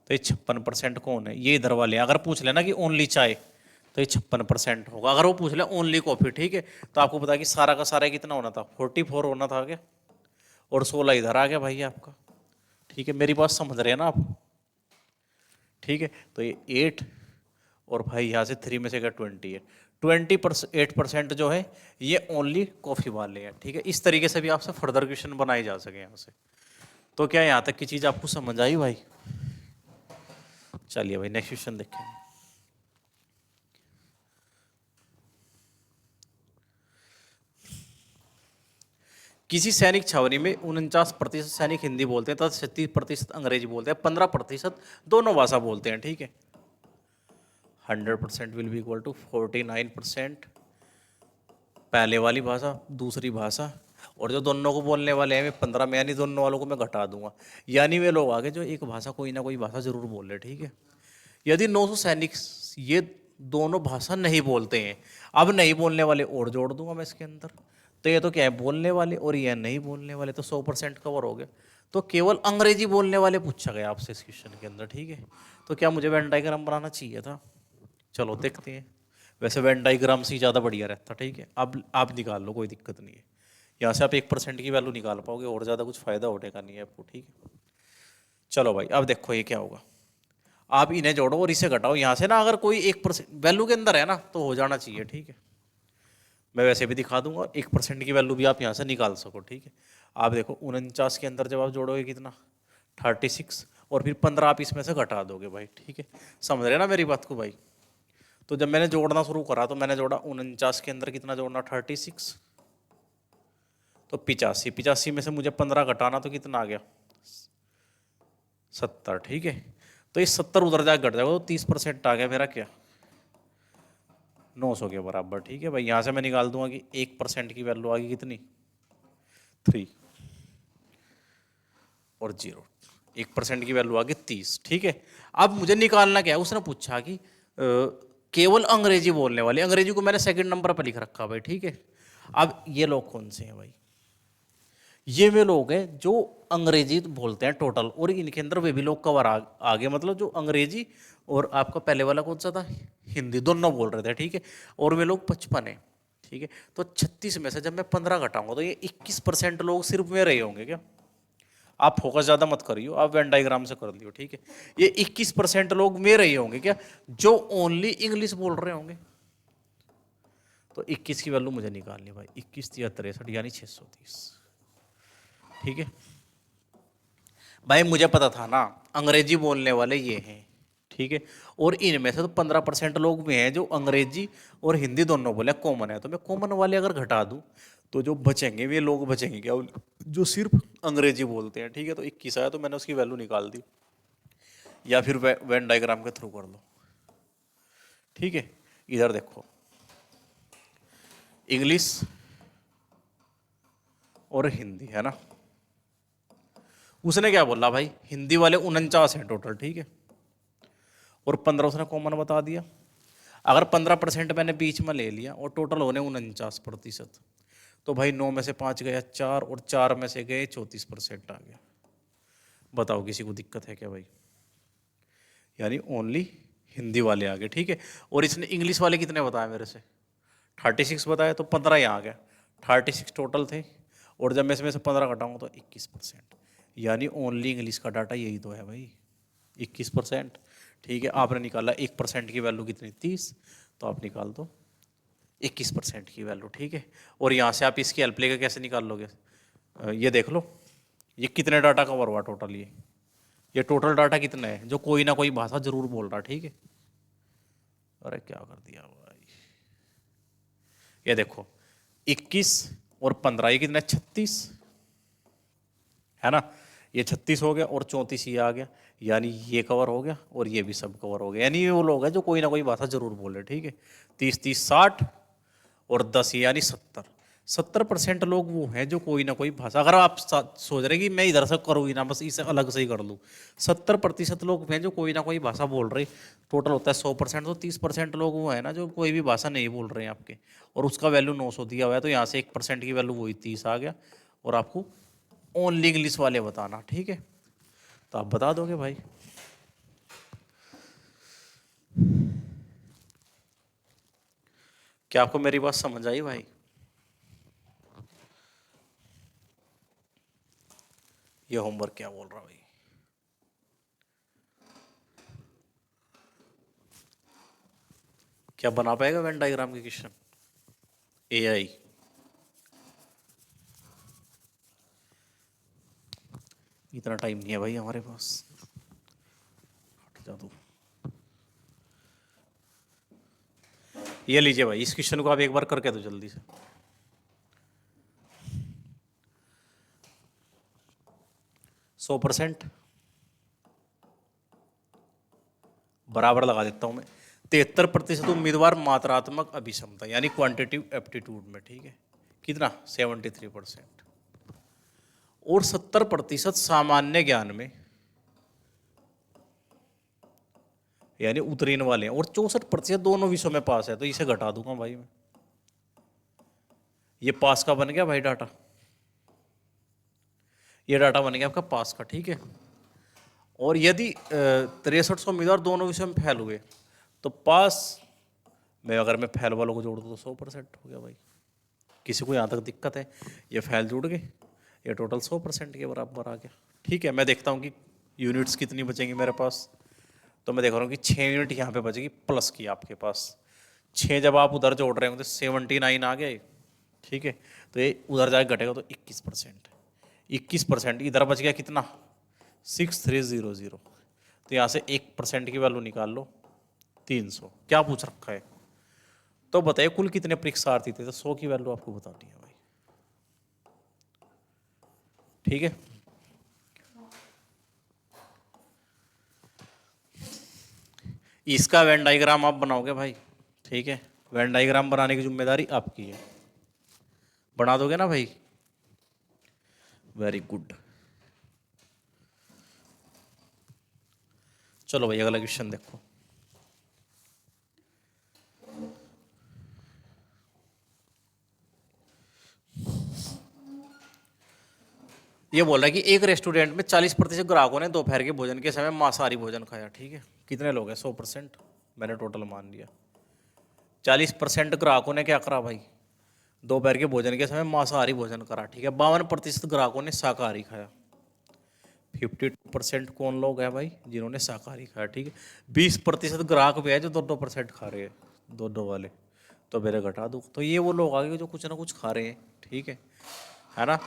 तो ये 56% कौन है? ये इधर वाले। अगर पूछ लेना कि ओनली चाय, तो ये 56% होगा। अगर वो पूछ ले ओनली कॉफी, ठीक है, तो आपको पता है कि सारा का सारा कितना होना था, 44 होना था क्या, और 16 इधर आ गया भाई आपका, ठीक है। मेरी बात समझ रहे हैं ना आप? ठीक है। तो ये 8 और भाई यहाँ से 3 में से क्या 20 है, 8% जो है ये ओनली कॉफी वाले हैं, ठीक है। इस तरीके से भी आपसे फर्दर क्वेश्चन बनाए जा सके यहाँ से। तो क्या यहाँ तक की चीज आपको समझ आई भाई? चलिए भाई नेक्स्ट क्वेश्चन देखें। किसी सैनिक छावनी में 49% सैनिक हिंदी बोलते हैं तथा 36% अंग्रेजी बोलते हैं, 15% दोनों भाषा बोलते हैं, ठीक है। 100% विल बी इक्वल टू 49% पहले वाली भाषा, दूसरी भाषा, और जो दोनों को बोलने वाले हैं मैं 15 में, यानी दोनों वालों को मैं घटा दूंगा, यानी वे लोग आगे जो एक भाषा कोई ना कोई भाषा जरूर बोल रहे, ठीक है। यदि 900 सैनिक ये दोनों भाषा नहीं बोलते हैं, अब नहीं बोलने वाले और जोड़ दूंगा मैं इसके अंदर, तो ये तो क्या है बोलने वाले और ये नहीं बोलने वाले, तो 100% कवर हो गया। तो केवल अंग्रेजी बोलने वाले पूछा गया आपसे इस क्वेश्चन के अंदर, ठीक है। तो क्या मुझे वेन डायग्राम बनाना चाहिए था? चलो देखते हैं। वैसे वेन डायग्राम से ज़्यादा बढ़िया रहता, ठीक है। अब आप निकाल लो, कोई दिक्कत नहीं है। यहाँ से आप 1% की वैल्यू निकाल पाओगे, और ज़्यादा कुछ फायदा होने नहीं है आपको, ठीक है। चलो भाई अब देखो ये क्या होगा, आप इन्हें जोड़ो और इसे घटाओ। यहाँ से ना अगर कोई 1% वैल्यू के अंदर है ना तो हो जाना चाहिए, ठीक है। मैं वैसे भी दिखा दूंगा, 1% की वैल्यू भी आप यहाँ से निकाल सको, ठीक है। आप देखो 49 के अंदर जब आप जोड़ोगे कितना 36, और फिर 15 आप इसमें से घटा दोगे भाई, ठीक है। समझ रहे ना मेरी बात को भाई? तो जब मैंने जोड़ना शुरू करा तो मैंने जोड़ा 49 के अंदर कितना जोड़ना 36, तो 85 में से मुझे 15 घटाना, तो कितना आ गया 70, ठीक है। तो ये 70 उधर जाकर घट जाएगा, तो 30% आ गया मेरा क्या 900 के बराबर, ठीक है भाई। यहाँ से मैं निकाल दूंगा कि 1% की वैल्यू आ गई कितनी 3 और 0, 1% की वैल्यू आ गई 30, ठीक है। अब मुझे निकालना क्या है, उसने पूछा कि केवल अंग्रेजी बोलने वाले, अंग्रेजी को मैंने सेकंड नंबर पर लिख रखा भाई, ठीक है। अब ये लोग कौन से हैं भाई? ये वे लोग हैं जो अंग्रेजी बोलते हैं टोटल, और इनके अंदर वे भी लोग कवर आगे, मतलब जो अंग्रेजी और आपका पहले वाला कौन सा था हिंदी, दोनों बोल रहे थे, ठीक है। और वे लोग 55 है, ठीक है। तो 36 में से जब मैं 15 घटाऊंगा तो ये 21% लोग सिर्फ में रहे होंगे क्या। आप फोकस ज़्यादा मत करियो, आप वेन डायग्राम से कर लियो, ठीक है। ये 21% लोग में रहे होंगे क्या जो ओनली इंग्लिश बोल रहे होंगे। तो 21 की वैल्यू मुझे निकालनी भाई, 21 या 63 यानी 630, ठीक है भाई। मुझे पता था ना अंग्रेजी बोलने वाले ये हैं, ठीक है। और इनमें से तो 15% लोग भी हैं जो अंग्रेजी और हिंदी दोनों बोले, कॉमन है। तो मैं कॉमन वाले अगर घटा दूं तो जो बचेंगे वे लोग बचेंगे क्या, जो सिर्फ अंग्रेजी बोलते हैं, ठीक है। तो 21 आया तो मैंने उसकी वैल्यू निकाल दी, या फिर वेन डायग्राम के थ्रू कर लो, ठीक है। इधर देखो, इंग्लिश और हिंदी है ना। उसने क्या बोला भाई, हिंदी वाले 49 हैं टोटल, ठीक है, और 15 उसने कॉमन बता दिया। अगर 15% मैंने बीच में ले लिया और टोटल होने 49%, तो भाई 9 में से 5 गया 4, और 4 में से गए 34% आ गया। बताओ किसी को दिक्कत है क्या भाई? यानी ओनली हिंदी वाले आ गए, ठीक है। और इसने इंग्लिश वाले कितने बताया मेरे से, 36 बताया, तो 15 यहाँ आ गया। 36 टोटल थे, और जब मैं इसमें से 15 घटाऊंगा तो 21%। यानी ओनली इंग्लिश का डाटा यही तो है भाई, 21%, ठीक है। आपने निकाला 1% की वैल्यू कितनी, 30, तो आप निकाल दो 21% की वैल्यू, ठीक है। और यहाँ से आप इसकी हेल्प लेकर कैसे निकाल लोगे, ये देख लो, ये कितने डाटा कवर हुआ टोटल, ये टोटल डाटा कितना है जो कोई ना कोई भाषा जरूर बोल रहा, ठीक है। अरे क्या कर दिया भाई, ये देखो 21 और 15, ये कितना है, 36 है ना। ये 36 हो गया और 34 ये आ गया, यानी ये कवर हो गया और ये भी सब कवर हो गया। यानी ये वो लोग हैं जो कोई ना कोई भाषा जरूर बोल रहे, ठीक है। 30 30 60 और 10 यानी 70% लोग वो हैं जो कोई ना कोई भाषा, अगर आप सोच रहे कि मैं इधर से करूँगी ना, बस इसे अलग से ही कर लूँ, 70% लोग हैं जो कोई ना कोई भाषा बोल रहे। टोटल होता है 100%, तो 30% लोग वो है ना जो कोई भी भाषा नहीं बोल रहे हैं आपके, और उसका वैल्यू 900 दिया हुआ है। तो यहाँ से 1% की वैल्यू वही 30 आ गया, और आपको ओनली इंग्लिश वाले बताना, ठीक है। तो आप बता दोगे भाई। क्या आपको मेरी बात समझ आई भाई? ये होमवर्क क्या बोल रहा भाई? क्या बना पाएगा वेन डायग्राम के क्वेश्चन एआई? इतना टाइम नहीं है भाई हमारे पास, हट जा तू। ये लीजिए भाई, इस क्वेश्चन को आप एक बार करके दो जल्दी से। सौ परसेंट बराबर लगा देता हूं मैं। 73% उम्मीदवार मात्रात्मक अभिक्षमता यानी क्वांटिटिव एप्टीट्यूड में, ठीक है, कितना, 73%। और 70% सामान्य ज्ञान में, यानी उत्तीर्ण वाले हैं। और 64% दोनों विषयों में पास है, तो इसे घटा दूंगा भाई मैं। ये पास का बन गया भाई डाटा, ये डाटा बन गया आपका पास का, ठीक है। और यदि 6300 उम्मीदवार दोनों विषयों में फेल हुए, तो पास में अगर मैं फेल वालों को जोड़ दूँ तो 100% हो गया भाई। किसी को यहाँ तक दिक्कत है? ये फेल जुड़ गए, ये टोटल 100% के बराबर आ गया, ठीक है। मैं देखता हूँ कि यूनिट्स कितनी बचेंगी मेरे पास। तो मैं देख रहा हूँ कि 6 यूनिट यहाँ पे बचेगी प्लस की आपके पास। 6 जब आप उधर जोड़ रहे होंगे तो 79 आ गए, ठीक है। तो ये उधर जाके घटेगा तो 21%, 21% इधर बच गया कितना, 6300। तो यहाँ से 1% की वैल्यू निकाल लो, 300। क्या पूछ रखा है? तो बताइए कुल कितने परीक्षार्थी थे, तो 100 की वैल्यू आपको बतानी है भाई, ठीक है। इसका वेन डायग्राम आप बनाओगे भाई, ठीक है। वेन डायग्राम बनाने की जिम्मेदारी आपकी है, बना दोगे ना भाई? Very good. चलो भाई अगला क्वेश्चन देखो। ये बोल रहा है कि एक रेस्टोरेंट में 40% ग्राहकों ने दोपहर के भोजन के समय मांसाहारी भोजन खाया, ठीक है। कितने लोग हैं, 100%, मैंने टोटल मान लिया। 40% ग्राहकों ने क्या करा भाई, दोपहर के भोजन के समय मांसाहारी भोजन करा, ठीक है। 52% ग्राहकों ने शाकाहारी खाया। 52% कौन लोग हैं भाई जिन्होंने शाकाहारी खाया, ठीक है। 20% ग्राहक भी है जो 2% खा रहे हैं, दो वाले, तो मेरे घटा दो। तो ये वो लोग आ गए जो कुछ ना कुछ खा रहे हैं, ठीक है ना।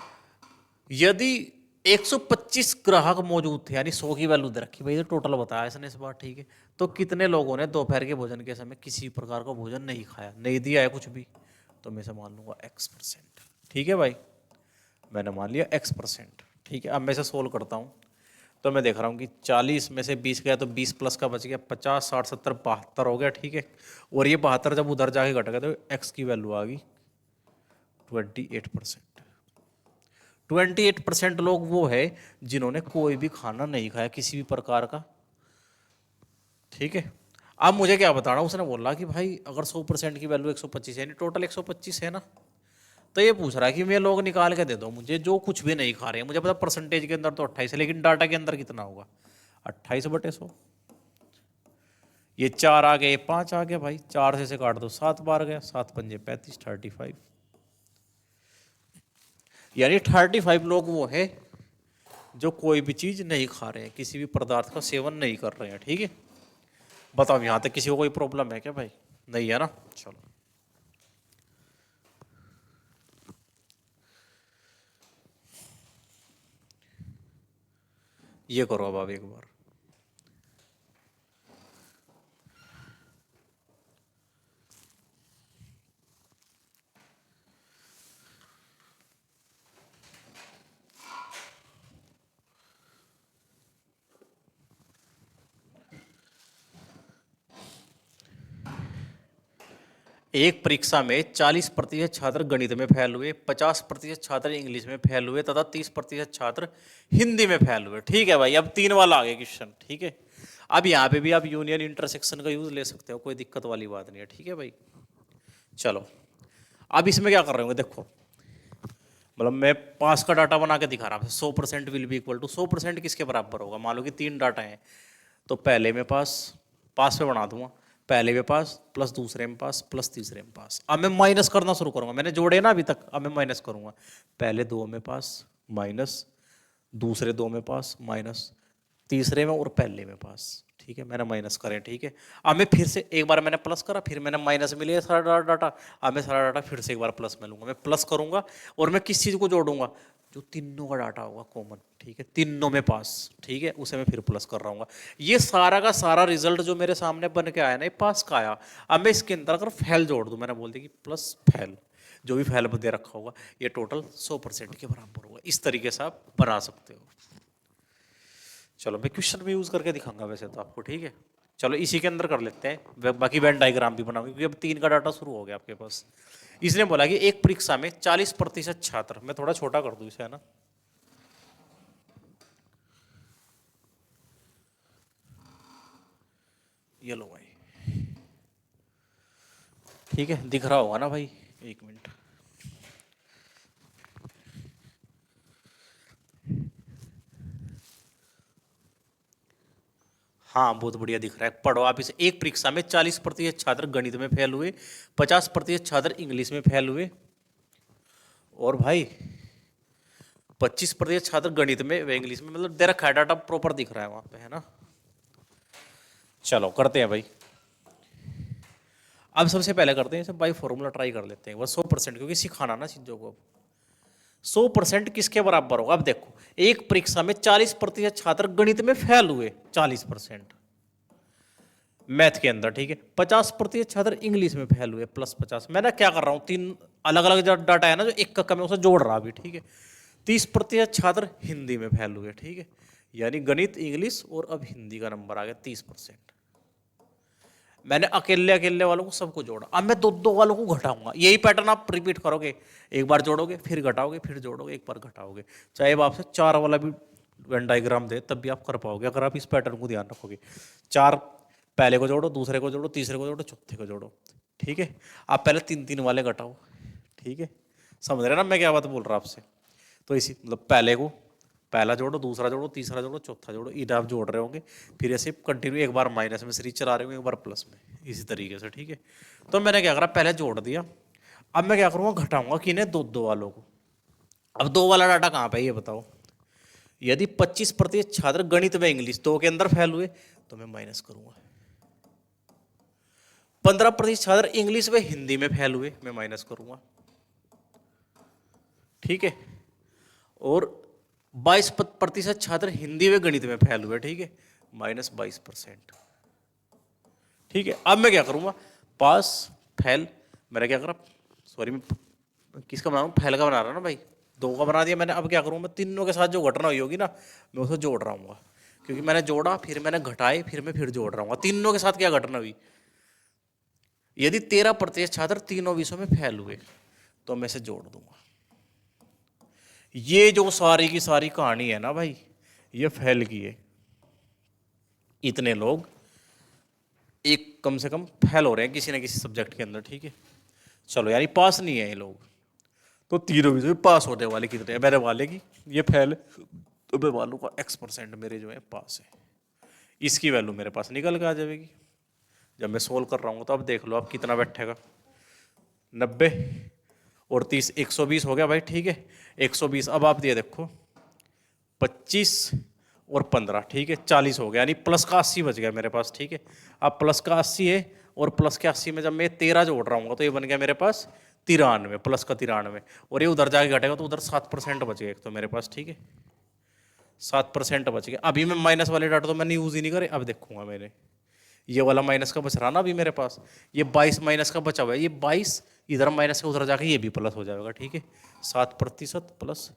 यदि 125 ग्राहक मौजूद थे, यानी 100 की वैल्यू दे रखी भाई, टोटल बताया इसने इस बार, ठीक है। तो कितने लोगों ने दोपहर के भोजन के समय किसी प्रकार का भोजन नहीं खाया, नहीं दिया है कुछ भी, तो मैं से मान लूंगा X%। ठीक है भाई, मैंने मान लिया x%। ठीक है, अब मैं इसे सोल्व करता हूँ तो मैं देख रहा हूँ कि 40 में से 20 गया तो 20 प्लस का बच गया 50, 60, 70, 72 हो गया। ठीक है, और ये 72 जब उधर जाके घट गया तो x की वैल्यू आ गई 28%। 28% लोग वो है जिन्होंने कोई भी खाना नहीं खाया किसी भी प्रकार का। ठीक है, अब मुझे क्या बताना, उसने बोला कि भाई अगर 100% की वैल्यू 125 है, यानी टोटल 125 है ना, तो ये पूछ रहा है कि मैं लोग निकाल के दे दो मुझे जो कुछ भी नहीं खा रहे हैं। मुझे पता परसेंटेज के अंदर तो 28 है, लेकिन डाटा के अंदर कितना होगा 28/100। ये 4 आ गए, 5 आ गया भाई, 4 से काट दो 7 बार गया, 7 पंजे 35, 35। यानी 35 लोग वो है जो कोई भी चीज नहीं खा रहे हैं, किसी भी पदार्थ का सेवन नहीं कर रहे हैं। ठीक है, बताओ यहां तक किसी को कोई प्रॉब्लम है क्या भाई? नहीं है ना। चलो ये करो अब आप एक बार। एक परीक्षा में 40% छात्र गणित में फेल हुए, 50% छात्र इंग्लिश में फेल हुए तथा 30% छात्र हिंदी में फेल हुए। ठीक है भाई, अब 3 वाला आ गया क्वेश्चन। ठीक है, अब यहाँ पे भी आप यूनियन इंटरसेक्शन का यूज ले सकते हो, कोई दिक्कत वाली बात नहीं है। ठीक है भाई, चलो अब इसमें क्या कर रहे होंगे देखो, मतलब मैं पास का डाटा बना के दिखा रहा हूँ। 100% विल बी इक्वल टू 100% किसके बराबर होगा? मान लो कि 3 डाटा हैं, तो पहले में पास, पास पे बना दूंगा, पहले में पास प्लस दूसरे में पास प्लस तीसरे में पास। अब मैं माइनस करना शुरू करूंगा, मैंने जोड़े ना अभी तक, अब मैं माइनस करूंगा। पहले 2 में पास माइनस, दूसरे 2 में पास माइनस, तीसरे में और पहले में पास। ठीक है, मैंने माइनस करें। ठीक है, अब मैं फिर से एक बार मैंने प्लस करा, फिर मैंने माइनस में लिया सारा डाटा। अब मैं सारा डाटा फिर से एक बार प्लस में लूंगा, मैं प्लस करूंगा और मैं किस चीज़ को जोड़ूंगा? जो तीनों का डाटा होगा कॉमन। ठीक है, तीनों में पास। ठीक है, उसे मैं फिर प्लस कर रहा हूँ। ये सारा का सारा रिजल्ट जो मेरे सामने बन के आया ना, ये पास का आया। अब मैं इसके अंदर अगर फैल जोड़ दूं, मैंने बोल दिया कि प्लस फैल, जो भी फैल दे रखा होगा ये टोटल 100% के बराबर होगा। इस तरीके से आप बना सकते हो। चलो मैं क्वेश्चन भी यूज करके दिखाऊंगा वैसे तो आपको। ठीक है, चलो इसी के अंदर कर लेते हैं, बाकी वेन डायग्राम भी बनाऊंगे क्योंकि अब 3 का डाटा शुरू हो गया आपके पास। इसने बोला कि एक परीक्षा में 40% छात्र, मैं थोड़ा छोटा कर दूं इसे, है ना, ये लो भाई। ठीक है, दिख रहा होगा ना भाई? एक मिनट, हाँ बहुत बढ़िया दिख रहा है, पढ़ो आप इसे। एक परीक्षा में 40% छात्र गणित में फेल हुए, 50% छात्र इंग्लिश में फेल हुए, और भाई 25% छात्र गणित में व इंग्लिश में, मतलब दे रखा है डाटा, प्रॉपर दिख रहा है वहां पे, है ना। चलो करते हैं भाई। अब सबसे पहले करते हैं इसे बाई फॉर्मूला ट्राई कर लेते हैं, बस 100%, क्योंकि सिखाना ना चीजों को। 100% किसके बराबर होगा? अब देखो, एक परीक्षा में 40% छात्र गणित में फेल हुए, 40% मैथ के अंदर। ठीक है, 50% छात्र इंग्लिश में फेल हुए, +50। मैं ना क्या कर रहा हूँ, 3 अलग अलग डाटा है ना, जो एक का मैं उसे जोड़ रहा अभी। ठीक है, 30% छात्र हिंदी में फेल हुए। ठीक है, यानी गणित, इंग्लिश और अब हिंदी का नंबर आ गया 30%। मैंने अकेले अकेले वालों को सबको जोड़ा, अब मैं 2-2 वालों को घटाऊंगा। यही पैटर्न आप रिपीट करोगे, एक बार जोड़ोगे फिर घटाओगे फिर जोड़ोगे एक बार घटाओगे, चाहे अब आपसे 4 वाला भी वेन डायग्राम दे तब भी आप कर पाओगे, अगर आप इस पैटर्न को ध्यान रखोगे। 4 पहले को जोड़ो, दूसरे को जोड़ो, तीसरे को जोड़ो, चौथे को जोड़ो। ठीक है, आप पहले 3-3 वाले घटाओ। ठीक है, समझ रहे ना मैं क्या बात बोल रहा आपसे? तो इसी मतलब पहले को, पहला जोड़ो, दूसरा जोड़ो, तीसरा जोड़ो, चौथा जोड़ो, इधर आप जोड़ रहे होंगे, फिर ऐसे कंटिन्यू, एक बार माइनस में सीरीज चला रहे होंगे, एक बार प्लस में, इसी तरीके से। ठीक है, तो मैंने क्या करा, पहले जोड़ दिया, अब मैं क्या करूँगा, घटाऊंगा किन्हें, 2-2 वालों को। अब 2 वाला डाटा कहाँ पे है ये बताओ? यदि 25% छात्र गणित में इंग्लिश 2 के अंदर फेल हुए तो मैं माइनस करूंगा, 15% छात्र इंग्लिश में हिंदी में फेल हुए, मैं माइनस करूंगा। ठीक है, और 22% छात्र हिंदी में गणित में फेल हुए। ठीक है, -22%। ठीक है, अब मैं क्या करूंगा, पास फेल, मैंने क्या करा, सॉरी मैं किसका बना रहा हूँ, फैल का बना रहा ना भाई, 2 का बना दिया मैंने। अब क्या करूँ मैं, तीनों के साथ जो घटना हुई होगी ना मैं उसे जोड़ रहा हूँ, क्योंकि मैंने जोड़ा फिर मैंने घटाए फिर मैं फिर जोड़ रहा हूँ, तीनों के साथ क्या घटना हुई। यदि 13% छात्र तीनों विषयों में फेल हुए तो मैं इसे जोड़ दूंगा। ये जो सारी की सारी कहानी है ना भाई, ये फेल की है। इतने लोग एक कम से कम फेल हो रहे हैं किसी न किसी सब्जेक्ट के अंदर, ठीक है। चलो यार, ये पास नहीं है ये लोग, तो तीनों विषय में पास होने वाले कितने हैं, मेरे वाले की ये फेल है, तो मैं वालों का X% मेरे जो है पास है। इसकी वैल्यू मेरे पास निकल के आ जाएगी जब मैं सोल्व कर रहा हूँ। तो अब देख लो अब कितना बैठेगा, 90 और 30, 120 हो गया भाई, ठीक है। 120, अब आप ये देखो 25 और 15, ठीक है, 40 हो गया, यानी प्लस का 80 बच गया मेरे पास, ठीक है। अब प्लस का 80 है और प्लस के 80 में जब मैं 13 जोड़ रहा हूँ तो ये बन गया मेरे पास 93, प्लस का 93, और ये उधर जाके घटेगा तो उधर 7% बच गया एक तो मेरे पास, ठीक है। 7% बच गया। अभी मैं माइनस वाले डाटा तो मैंने यूज़ ही नहीं करे, अब देखूंगा मैंने ये वाला माइनस का बच रहा ना अभी मेरे पास, ये 22 माइनस का बचा हुआ है, ये 22 इधर माइनस के उधर जाके ये भी प्लस हो जाएगा, ठीक है। 7% प्लस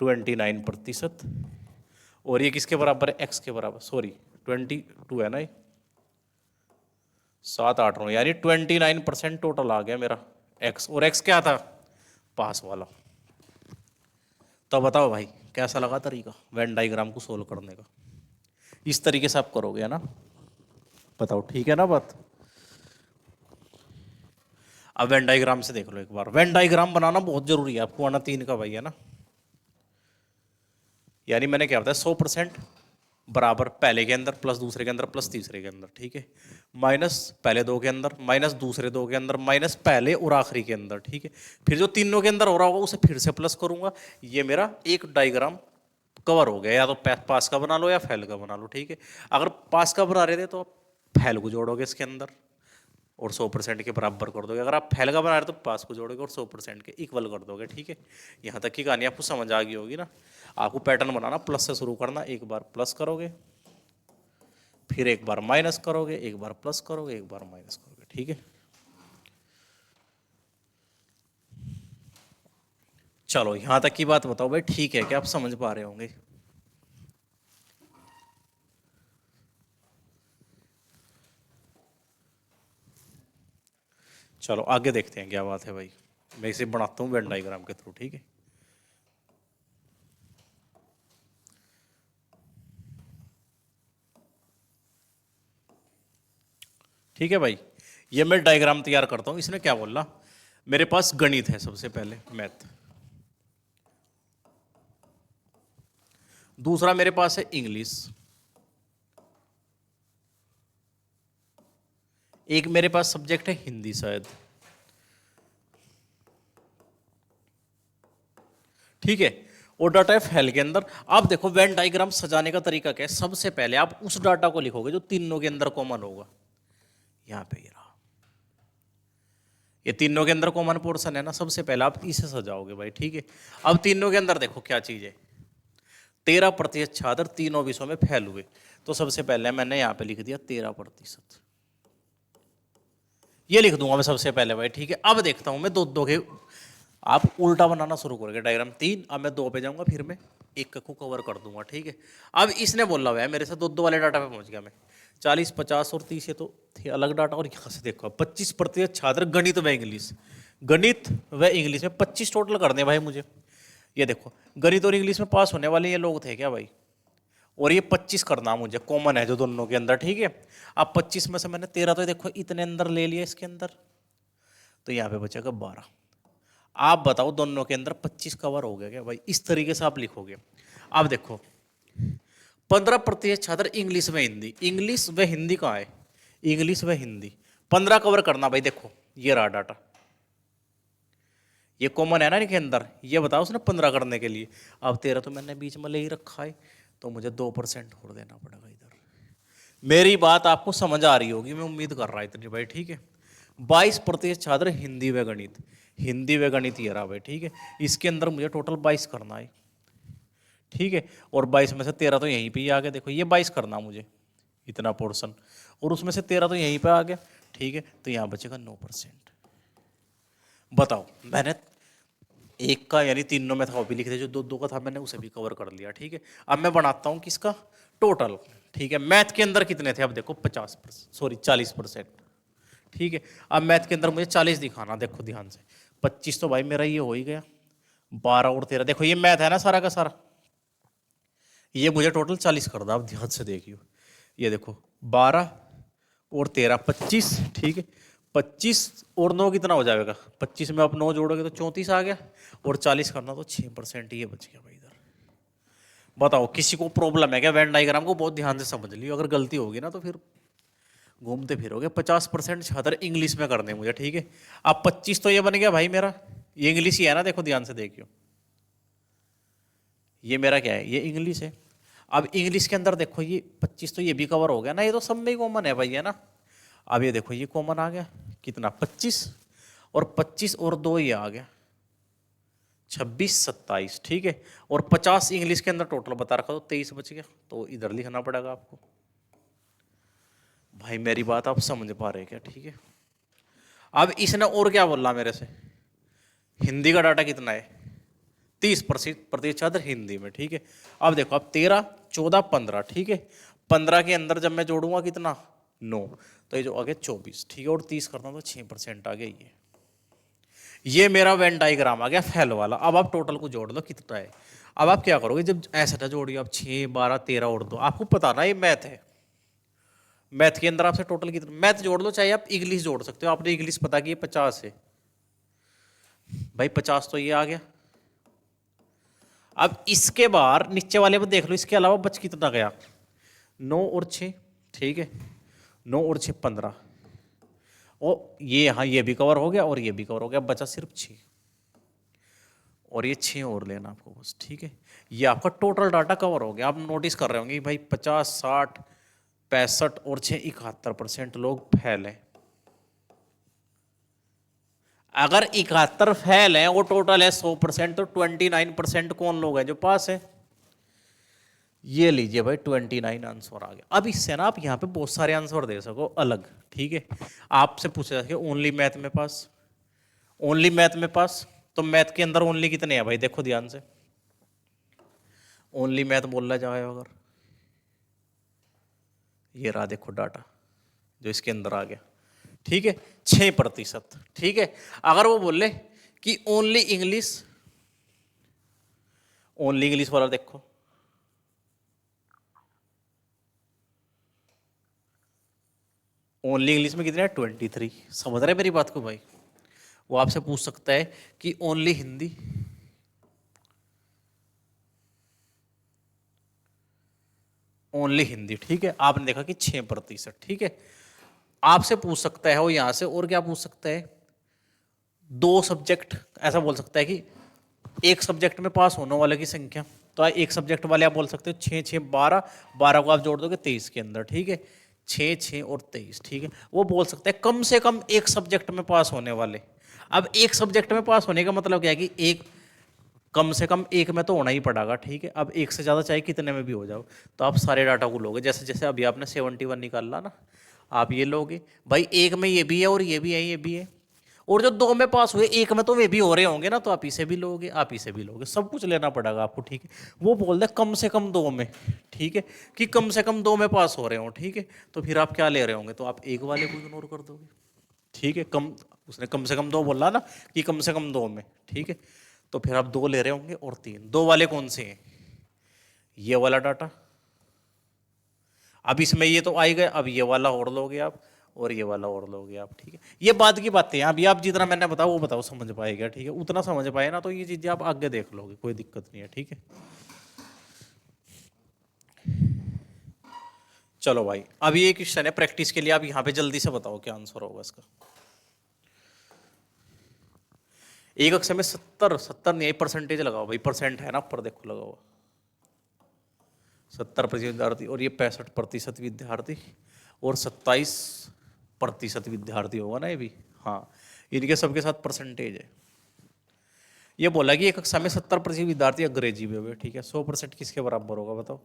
29%, और ये किसके बराबर है, एक्स के बराबर, सॉरी 22 है ना ये, 7 8 9, यानी 29% टोटल आ गया मेरा एक्स, और एक्स क्या था, पास वाला। तो बताओ भाई कैसा लगा तरीका वेन डायग्राम को सोल्व करने का, इस तरीके से आप करोगे है ना, बताओ ठीक है ना बात। अब वेन डायग्राम से देख लो एक बार, वेन डायग्राम बनाना बहुत जरूरी है, आपको आना 3 का भाई है ना। यानी मैंने क्या बताया, 100% बराबर पहले के अंदर प्लस दूसरे के अंदर प्लस तीसरे के अंदर, ठीक है। माइनस पहले 2 के अंदर माइनस दूसरे 2 के अंदर माइनस पहले और आखिरी के अंदर, ठीक है। फिर जो तीनों के अंदर हो रहा होगा उसे फिर से प्लस करूंगा। ये मेरा एक डायग्राम कवर हो गया, या तो पास का बना लो या फेल का बना लो, ठीक है। अगर पास का बना रहे थे तो आप फेल को जोड़ोगे इसके अंदर और 100% के बराबर कर दोगे। अगर आप फेल का बना रहे तो पास को जोड़ोगे और 100% के इक्वल कर दोगे, ठीक है। यहाँ तक की कहानी आपको समझ आ गई होगी ना। आपको पैटर्न बनाना, प्लस से शुरू करना, एक बार प्लस करोगे फिर एक बार माइनस करोगे, एक बार प्लस करोगे, एक बार माइनस करोगे, ठीक है। चलो यहां तक की बात बताओ भाई, ठीक है क्या, आप समझ पा रहे होंगे। चलो आगे देखते हैं क्या बात है भाई, मैं इसे बनाता हूँ वेन डायग्राम के थ्रू, ठीक है। ठीक है भाई, ये मैं डायग्राम तैयार करता हूँ। इसने क्या बोला, मेरे पास गणित है सबसे पहले, मैथ। दूसरा मेरे पास है इंग्लिश। एक मेरे पास सब्जेक्ट है हिंदी शायद, ठीक है। और डाटा है फैल के अंदर। आप देखो वेन डायग्राम सजाने का तरीका क्या है, सबसे पहले आप उस डाटा को लिखोगे जो तीनों के अंदर कॉमन होगा। यहाँ पे ये रहा, ये तीनों के अंदर कॉमन पोर्शन है ना, सबसे पहले आप इसे सजाओगे भाई, ठीक है। अब तीनों के अंदर देखो क्या चीज है, 13% छात्र तीनों विषयों में फेल हुए, तो सबसे पहले मैंने यहाँ पे लिख दिया 13%, ये लिख दूंगा मैं सबसे पहले भाई, ठीक है। अब देखता हूं मैं दो दो के, आप उल्टा बनाना शुरू करोगे डायग्राम, 3, अब मैं 2 पे जाऊंगा फिर मैं 1 को कवर कर दूंगा, ठीक है। अब इसने बोला हुआ है मेरे से 2 वाले डाटा पे पहुंच गया मैं, 40 50 और 30 ये तो थे अलग डाटा। और यहाँ से देखो 25% छात्र गणित व इंग्लिश, गणित व इंग्लिश में 25 टोटल करने भाई मुझे। ये देखो गणित और इंग्लिश में पास होने वाले ये लोग थे क्या भाई, और ये 25 करना मुझे, कॉमन है जो दोनों के अंदर, ठीक है। अब 25 में से मैंने 13 तो देखो इतने अंदर ले लिया इसके अंदर, तो यहाँ पे बचेगा 12। आप बताओ दोनों के अंदर 25 कवर हो गया क्या भाई, इस तरीके से आप लिखोगे। अब देखो 15% छात्र इंग्लिश व हिंदी, इंग्लिश व हिंदी कहाँ है, इंग्लिश व हिंदी 15 कवर करना भाई। देखो ये रहा डाटा, ये कॉमन है ना इनके अंदर, ये बताओ उसने 15 करने के लिए। अब 13 तो मैंने बीच में ले ही रखा है, तो मुझे 2% और देना पड़ेगा इधर। मेरी बात आपको समझ आ रही होगी, मैं उम्मीद कर रहा इतनी भाई, ठीक है। 22% छात्र हिंदी व गणित, हिंदी व गणित ये रहा भाई, ठीक है। इसके अंदर मुझे टोटल 22 करना है, ठीक है। और 22 में से 13 तो यहीं पे ही आ गया, देखो ये 22 करना मुझे इतना पोर्शन, और उसमें से 13 तो यहीं पे आ गया, ठीक है। तो यहाँ बचेगा 9%। बताओ, मैंने एक का यानी तीनों में था वो भी लिख दिया, जो दो दो का था मैंने उसे भी कवर कर लिया। ठीक है, अब मैं बनाता हूँ किसका टोटल। ठीक है, मैथ के अंदर कितने थे, अब देखो 50%, सॉरी 40%। ठीक है, अब मैथ के अंदर मुझे 40 दिखाना, देखो ध्यान से। 25 तो भाई मेरा ये हो ही गया, 12 और 13, देखो ये मैथ है ना सारा का सारा, ये मुझे टोटल 40 कर दो। आप ध्यान से देखियो, ये देखो 12 और 13 25। ठीक है, 25 और 9 कितना हो जाएगा, 25 में आप 9 जोड़ोगे तो 34 आ गया, और 40 करना तो 6% ये बच गया भाई इधर। बताओ किसी को प्रॉब्लम है क्या, वेन डायग्राम को बहुत ध्यान से समझ लियो, अगर गलती होगी ना तो फिर घूमते फिरोगे। 50% छात्र इंग्लिश में करने मुझे। ठीक है, अब 25 तो ये बन गया भाई मेरा, ये इंग्लिश ही है ना, देखो ध्यान से देखियो, ये मेरा क्या है, ये इंग्लिश है। अब इंग्लिश के अंदर देखो ये 25 तो ये भी कवर हो गया ना, ये तो सब में ही कॉमन है भाई, है ना। अब ये देखो ये कॉमन आ गया, कितना 25, और 25 और 2 ये आ गया 26 27। ठीक है, और 50 इंग्लिश के अंदर टोटल बता रखा, तो 23 बच गया, तो इधर लिखना पड़ेगा आपको। भाई मेरी बात आप समझ पा रहे क्या। ठीक है, अब इसने और क्या बोला मेरे से, हिंदी का डाटा कितना है, 30% छात्र हिंदी में। ठीक है, अब देखो अब 13 14 15। ठीक है, 15 के अंदर जब मैं जोड़ूंगा कितना 9, तो ये जो आ गया 24। ठीक है, और 30 करना तो 6% आ गया ये मेरा वेन डायग्राम आ गया फैल वाला। अब आप टोटल को जोड़ लो कितना है। अब आप क्या करोगे, जब ऐसा था जोड़िए आप 6 12 13 और 2, आपको पता ना ये मैथ है, मैथ के अंदर आपसे टोटल कितना, मैथ जोड़ लो, चाहे आप इंग्लिश जोड़ सकते हो, आपने इंग्लिश पता कि ये 50 है भाई, 50 तो ये आ गया। अब इसके बाहर नीचे वाले में देख लो, इसके अलावा बच कितना गया, 9 और 6। ठीक है, 9 और 6 15, और ये यहाँ ये भी कवर हो गया और ये भी कवर हो गया, बचा सिर्फ 6, और ये 6 और लेना आपको बस। ठीक है, ये आपका टोटल डाटा कवर हो गया। आप नोटिस कर रहे होंगे भाई 50 60 65 और 6 71% लोग फेल हैं। अगर 71 फेल है वो टोटल है 100%, तो 29% कौन लोग हैं जो पास है, ये लीजिए भाई 29 आंसर आ गया। अब इससे ना आप यहाँ पे बहुत सारे आंसर दे सको अलग। ठीक है, आपसे पूछा जाए ओनली मैथ में पास, ओनली मैथ में पास, तो मैथ के अंदर ओनली कितने हैं भाई, देखो ध्यान से, ओनली मैथ बोला जाए अगर, ये रहा देखो डाटा जो इसके अंदर आ गया। ठीक है, 6%। ठीक है, अगर वो बोले कि ओनली इंग्लिश, ओनली इंग्लिश वाला देखो, ओनली इंग्लिश में कितने हैं 23। समझ रहे मेरी बात को भाई, वो आपसे पूछ सकता है कि ओनली हिंदी, ओनली हिंदी। ठीक है, आपने देखा कि 6%। ठीक है, आपसे पूछ सकता है वो यहां से, और क्या पूछ सकता है, 2 सब्जेक्ट, ऐसा बोल सकता है कि एक सब्जेक्ट में पास होने वाले की संख्या, तो एक सब्जेक्ट वाले आप बोल सकते हो 6 6 12, 12 को आप जोड़ दोगे 23 के अंदर। ठीक है, 6 6 और 23। ठीक है, वो बोल सकते हैं कम से कम एक सब्जेक्ट में पास होने वाले। अब एक सब्जेक्ट में पास होने का मतलब क्या है कि एक, कम से कम एक में तो होना ही पड़ेगा। ठीक है, अब एक से ज़्यादा चाहे कितने में भी हो जाओ, तो आप सारे डाटा को लोगे, जैसे जैसे अभी आपने 71 निकाला ना, आप ये लोगे भाई, एक में ये भी है और ये भी है, ये भी है, और जो 2 में पास हुए एक में तो वे भी हो रहे होंगे ना, तो आप इसे भी लोगे, आप इसे भी लोगे, सब कुछ लेना पड़ेगा आपको। ठीक है, वो बोल दे कम से कम 2 में। ठीक है, कि कम से कम 2 में पास हो रहे हो। ठीक है, तो फिर आप क्या ले रहे होंगे, तो आप एक वाले को इग्नोर कर दोगे। ठीक है, कम, उसने कम से कम 2 बोला ना, कि कम से कम 2 में। ठीक है, तो फिर आप 2 ले रहे होंगे और 3, 2 वाले कौन से हैं, ये वाला डाटा, अब इसमें ये तो आ ही गए, अब ये वाला और लोगे आप, और ये वाला और लोगे आप। ठीक है, ये बात की बातें हैं, अभी आप जितना मैंने बताया वो बताओ समझ पाएगा। ठीक है, उतना समझ पाए ना तो ये चीजें आप आगे देख लोगे, कोई दिक्कत नहीं है। ठीक है, चलो भाई, अब ये क्वेश्चन है प्रैक्टिस के लिए, आप यहाँ पे जल्दी से बताओ क्या आंसर होगा इसका। एक अक्षर में 70 नहीं, परसेंटेज लगाओ भाई, परसेंट है ना ऊपर देखो लगा हुआ, 70% विद्यार्थी, और ये 65% विद्यार्थी, और 27% विद्यार्थी होगा ना ये भी। हाँ, इनके सबके साथ परसेंटेज है। ये बोला कि एक कक्षा में 70% विद्यार्थी अंग्रेजी में हुए। ठीक है, 100% किसके बराबर होगा बताओ,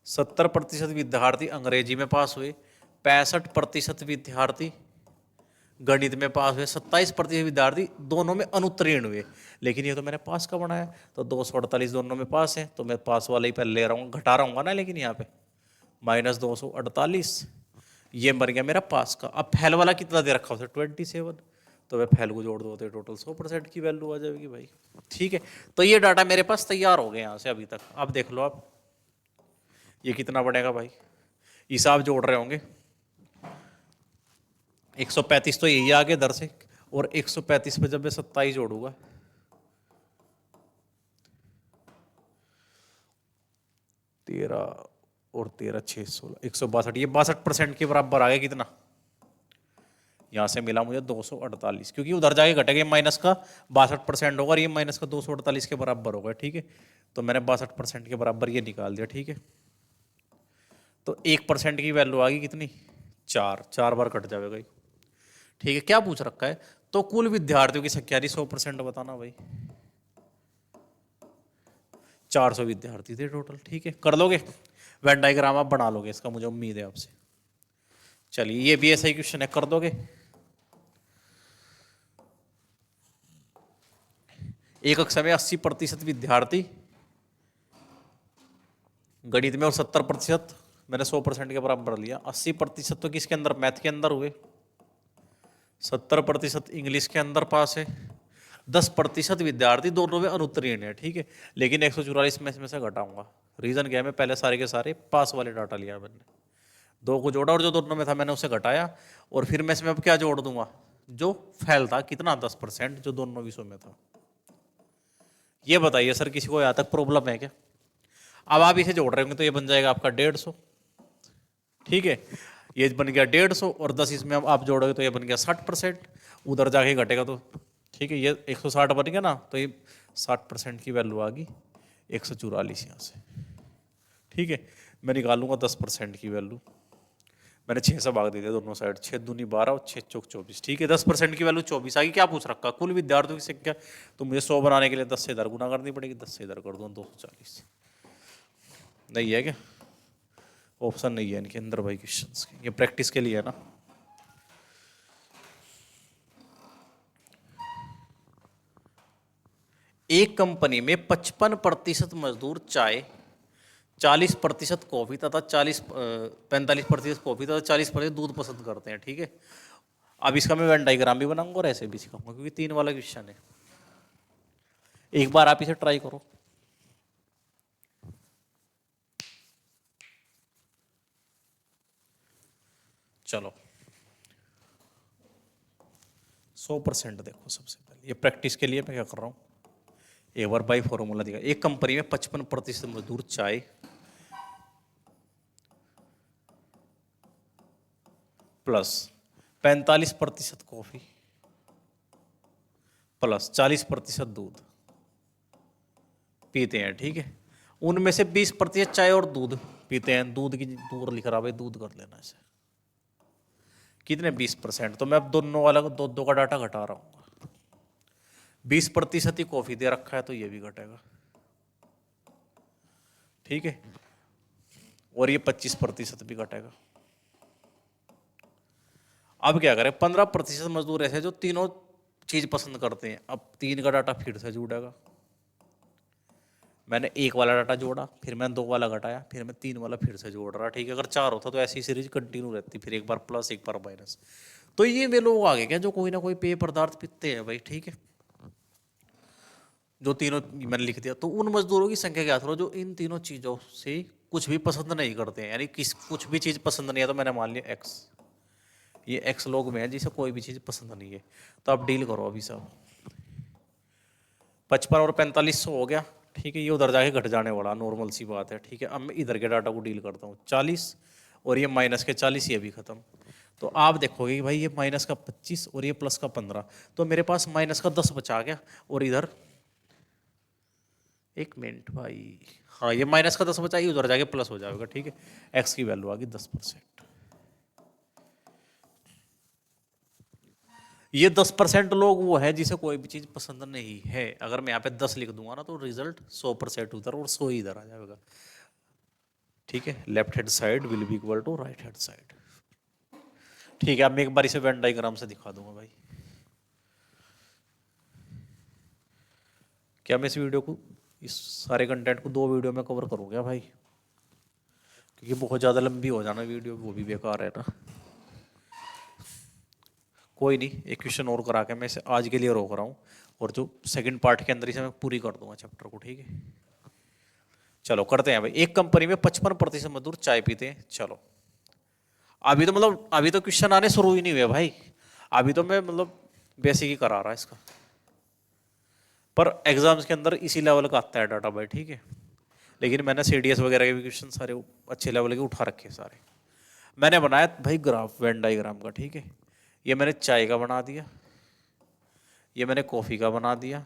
70% विद्यार्थी अंग्रेजी में पास हुए, 65% विद्यार्थी गणित में पास हुए 27% विद्यार्थी, दोनों में अनुत्तीर्ण हुए। लेकिन ये तो मैंने पास का बनाया, तो 248 दोनों में पास है, तो मैं पास वाले ही पहले ले रहा हूँ, घटा रहा हूँ ना, लेकिन यहाँ पे -248, ये बन गया मेरा पास का। अब फैल वाला कितना दे रखा उसे 27, तो मैं फैल को जोड़ दो तो टोटल 100% की वैल्यू आ जाएगी भाई। ठीक है, तो ये डाटा मेरे पास तैयार हो गए यहाँ से अभी तक। अब देख लो आप ये कितना बनेगा भाई, हिसाब जोड़ रहे होंगे। 135 तो यही आ गया दर से, और 135 पे जब मैं 27 जोड़ूंगा, तेरह और 13 6 16 162, ये 62% के बराबर आ गया। कितना यहां से मिला मुझे 248, क्योंकि उधर जाके घटेगा, ये माइनस का 62% होगा और ये माइनस का 248 के बराबर होगा। ठीक है, तो मैंने 62% के बराबर ये निकाल दिया। ठीक है, तो 1% की वैल्यू आ गई कितनी, 4 बार कट जाएगा। ठीक है, क्या पूछ रखा है, तो कुल विद्यार्थियों की संख्या 100% बताना भाई। 400 विद्यार्थी थे टोटल। ठीक है, कर लोगे, वेन डायग्राम आप बना लोगे इसका, मुझे उम्मीद है आपसे। चलिए, ये भी ऐसा ही क्वेश्चन है, कर दोगे। एक कक्षा में 80% विद्यार्थी गणित में और 70% मैंने 100% के बराबर लिया। 80% तो किसके अंदर, मैथ के अंदर हुए, 70% इंग्लिश के अंदर पास है, 10% विद्यार्थी दोनों में अनुत्तीर्ण है। ठीक है, लेकिन 144 में इसमें से घटाऊंगा। रीजन क्या है, मैं पहले सारे के सारे पास वाले डाटा लिया, मैंने 2 को जोड़ा और जो दोनों में था मैंने उसे घटाया, और फिर मैं इसमें अब क्या जोड़ दूंगा, जो फेल था कितना 10%, जो दोनों विषयों में था। ये बताइए सर, किसी को यहाँ तक प्रॉब्लम है क्या? अब आप इसे जोड़ रहे होंगे तो ये बन जाएगा आपका 150। ठीक है, ये बन गया 150, और 10 इसमें आप जोड़ोगे तो ये बन गया 60%, उधर जाके घटेगा तो। ठीक है, ये 160 बन गया ना, तो ये 60% की वैल्यू आ गई 144 यहाँ से। ठीक है, मैं निकालूंगा 10% की वैल्यू, मैंने 6 से भाग दे दिया दोनों साइड, 6 दूनी 12 और 6 चौक 24। ठीक है, 10% की वैल्यू 24 आ गई। क्या पूछ रखा, कुल विद्यार्थियों की संख्या, तो मुझे 100 बनाने के लिए 10 से इधर गुना करनी पड़ेगी, 10 से इधर कर दूँ 240। नहीं है क्या, ऑप्शन नहीं है इनके अंदर भाई क्वेश्चंस के, ये प्रैक्टिस के लिए है ना। एक कंपनी में 55% मजदूर चाय, 40% कॉफी तथा 45% कॉफी तथा 40% दूध पसंद करते हैं। ठीक है, अब इसका मैं वेन डायग्राम भी बनाऊंगा और ऐसे भी सिखाऊंगा, क्योंकि 3 वाला क्वेश्चन है। एक बार आप इसे ट्राई करो। चलो 100% देखो, सबसे पहले ये प्रैक्टिस के लिए मैं क्या कर रहा हूँ, एक बार बाई फॉर्मूला दिखा। एक कंपनी में 55% मजदूर चाय प्लस 45% कॉफी प्लस 40% दूध पीते हैं। ठीक है, उनमें से 20% चाय और दूध पीते हैं। दूध की दूर लिख रहा भाई, दूध कर लेना इसे। कितने 20%, तो मैं अब दोनों वाला को दो दो का डाटा घटा रहा हूँ। 20% ही कॉफी दे रखा है, तो ये भी घटेगा। ठीक है, और ये 25% भी घटेगा। अब क्या करें, 15% मजदूर ऐसे जो तीनों चीज पसंद करते हैं। अब 3 का डाटा फिर से जुड़ेगा। मैंने 1 वाला डाटा जोड़ा, फिर मैंने 2 वाला घटाया, फिर मैं 3 वाला फिर से जोड़ रहा। ठीक है, अगर 4 होता तो ऐसी सीरीज कंटिन्यू रहती, फिर एक बार प्लस एक बार माइनस। तो ये वे लोग आ गए क्या, जो कोई ना कोई पेय पदार्थ पीते हैं भाई। ठीक है, जो तीनों मैंने लिख दिया, तो उन मजदूरों की संख्या क्या करो जो इन तीनों चीजों से कुछ भी पसंद नहीं करते हैं, यानी कुछ भी चीज पसंद नहीं है, तो मैंने मान लिया एक्स। ये एक्स लोग में है जिसे कोई भी चीज पसंद नहीं है। तो आप डील करो अभी सब। 55 और 45 हो गया। ठीक है, ये उधर जाके घट जाने वाला, नॉर्मल सी बात है। ठीक है, अब मैं इधर के डाटा को डील करता हूँ। 40 और ये माइनस के 40, ये भी खत्म। तो आप देखोगे कि भाई ये माइनस का 25 और ये प्लस का 15, तो मेरे पास माइनस का 10 बचा गया। और इधर 1 मिनट भाई, हाँ ये माइनस का 10 बचा, ये उधर जाके प्लस हो जाएगा। ठीक है, एक्स की वैल्यू आ गई 10%। ये 10% लोग वो है जिसे कोई भी चीज पसंद नहीं है। अगर मैं यहाँ पे 10 लिख दूंगा ना, तो रिजल्ट 100% उधर और 100 इधर आ जाएगा। ठीक है, left hand side will be equal to right hand side. ठीक है, अब मैं एक बार इसे वेन डायग्राम से दिखा दूंगा भाई। क्या मैं इस वीडियो को, इस सारे कंटेंट को 2 वीडियो में कवर करूँ क्या भाई? क्योंकि बहुत ज़्यादा लंबी हो जाना वीडियो, वो भी बेकार है ना। कोई नहीं, एक क्वेश्चन और करा के मैं इसे आज के लिए रोक रहा हूँ, और जो सेकंड पार्ट के अंदर इसे मैं पूरी कर दूंगा चैप्टर को, ठीक है। चलो करते हैं भाई। एक कंपनी में 55% मजदूर चाय पीते हैं। चलो अभी तो मतलब अभी तो क्वेश्चन आने शुरू ही नहीं हुए भाई, अभी तो मैं मतलब बेसिक ही करा रहा इसका, पर एग्जाम्स के अंदर इसी लेवल का आता है डाटा भाई, ठीक है। लेकिन मैंने सीडीएस वगैरह के भी क्वेश्चन सारे अच्छे लेवल के उठा रखे हैं सारे। मैंने बनाया भाई ग्राफ वेन डायग्राम का, ठीक है। ये मैंने चाय का बना दिया, ये मैंने कॉफ़ी का बना दिया,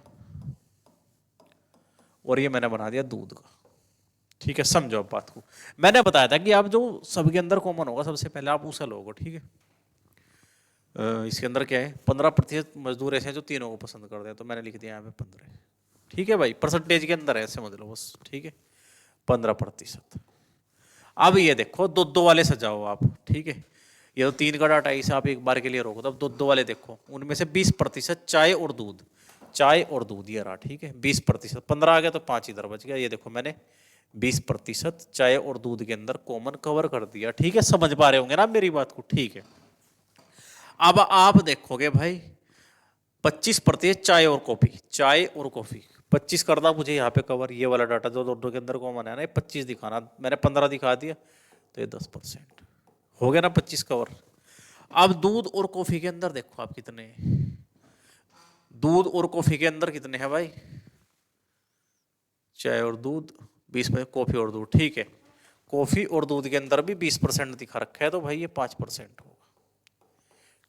और ये मैंने बना दिया दूध का, ठीक है। समझो अब बात को। मैंने बताया था कि आप जो सबके अंदर कॉमन होगा सबसे पहले आप उसे लोगे, ठीक है। इसके अंदर क्या है, 15% मजदूर ऐसे हैं जो तीनों को पसंद करते हैं, तो मैंने लिख दिया यहाँ पे 15, ठीक है भाई। परसेंटेज के अंदर है, समझ लो बस, ठीक है। 15%। अब ये देखो दो दो वाले सजाओ आप, ठीक है। ये तो 3 का डाटा इसे आप एक बार के लिए रोको, तब दो दो वाले देखो, उनमें से 20% चाय और दूध, चाय और दूध ये रहा, ठीक है। 20%, 15 आ गया तो 5 इधर बच गया। ये देखो मैंने 20% चाय और दूध के अंदर कॉमन कवर कर दिया, ठीक है। समझ पा रहे होंगे ना मेरी बात को, ठीक है। अब आप देखोगे भाई 25% चाय और कॉफी, चाय और कॉफी 25 करना मुझे यहाँ पे कवर, ये वाला डाटा जो दोनों के अंदर कॉमन है ना, ये 25 दिखाना, मैंने 15 दिखा दिया, तो ये 10% हो गया ना, 25 कवर। अब दूध और कॉफी के अंदर देखो आप कितने हैं, दूध और कॉफी के अंदर कितने हैं भाई, चाय और दूध 20 में, कॉफी और दूध, ठीक है। कॉफी और दूध के अंदर भी 20% दिखा रखा है, तो भाई ये 5% होगा,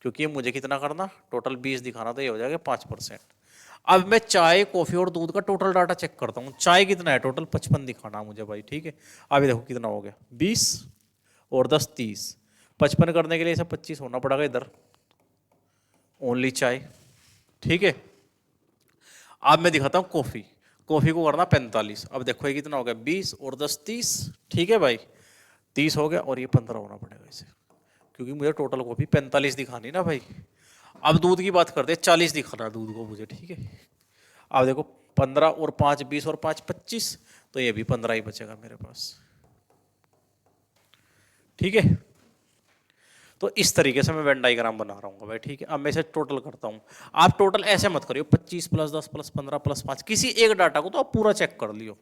क्योंकि ये मुझे कितना करना, टोटल 20 दिखाना, तो ये हो जाएगा 5%। अब मैं चाय कॉफी और दूध का टोटल डाटा चेक करता हूँ। चाय कितना है टोटल, 55 दिखाना मुझे भाई, ठीक है। अभी देखो कितना हो गया, 20 और 10 30, 55 करने के लिए सब 25 होना पड़ेगा इधर, ओनली चाय, ठीक है। अब मैं दिखाता हूँ कॉफी, कॉफी को करना 45। अब देखो ये कितना हो गया, 20 और 10 30, ठीक है भाई, 30 हो गया, और ये 15 होना पड़ेगा इसे, क्योंकि मुझे टोटल कॉफी 45 दिखानी ना भाई। अब दूध की बात करते हैं, 40 दिखाना दूध को मुझे, ठीक है। अब देखो 15 और 5 20 और 5 25, तो ये भी 15 ही बचेगा मेरे पास, ठीक है। तो इस तरीके से मैं वेन डायग्राम बना रहा हूँ भाई, ठीक है। अब मैं इसे टोटल करता हूँ, आप टोटल ऐसे मत करियो 25 + 10 + 15 + 5, किसी एक डाटा को तो आप पूरा चेक कर लियो।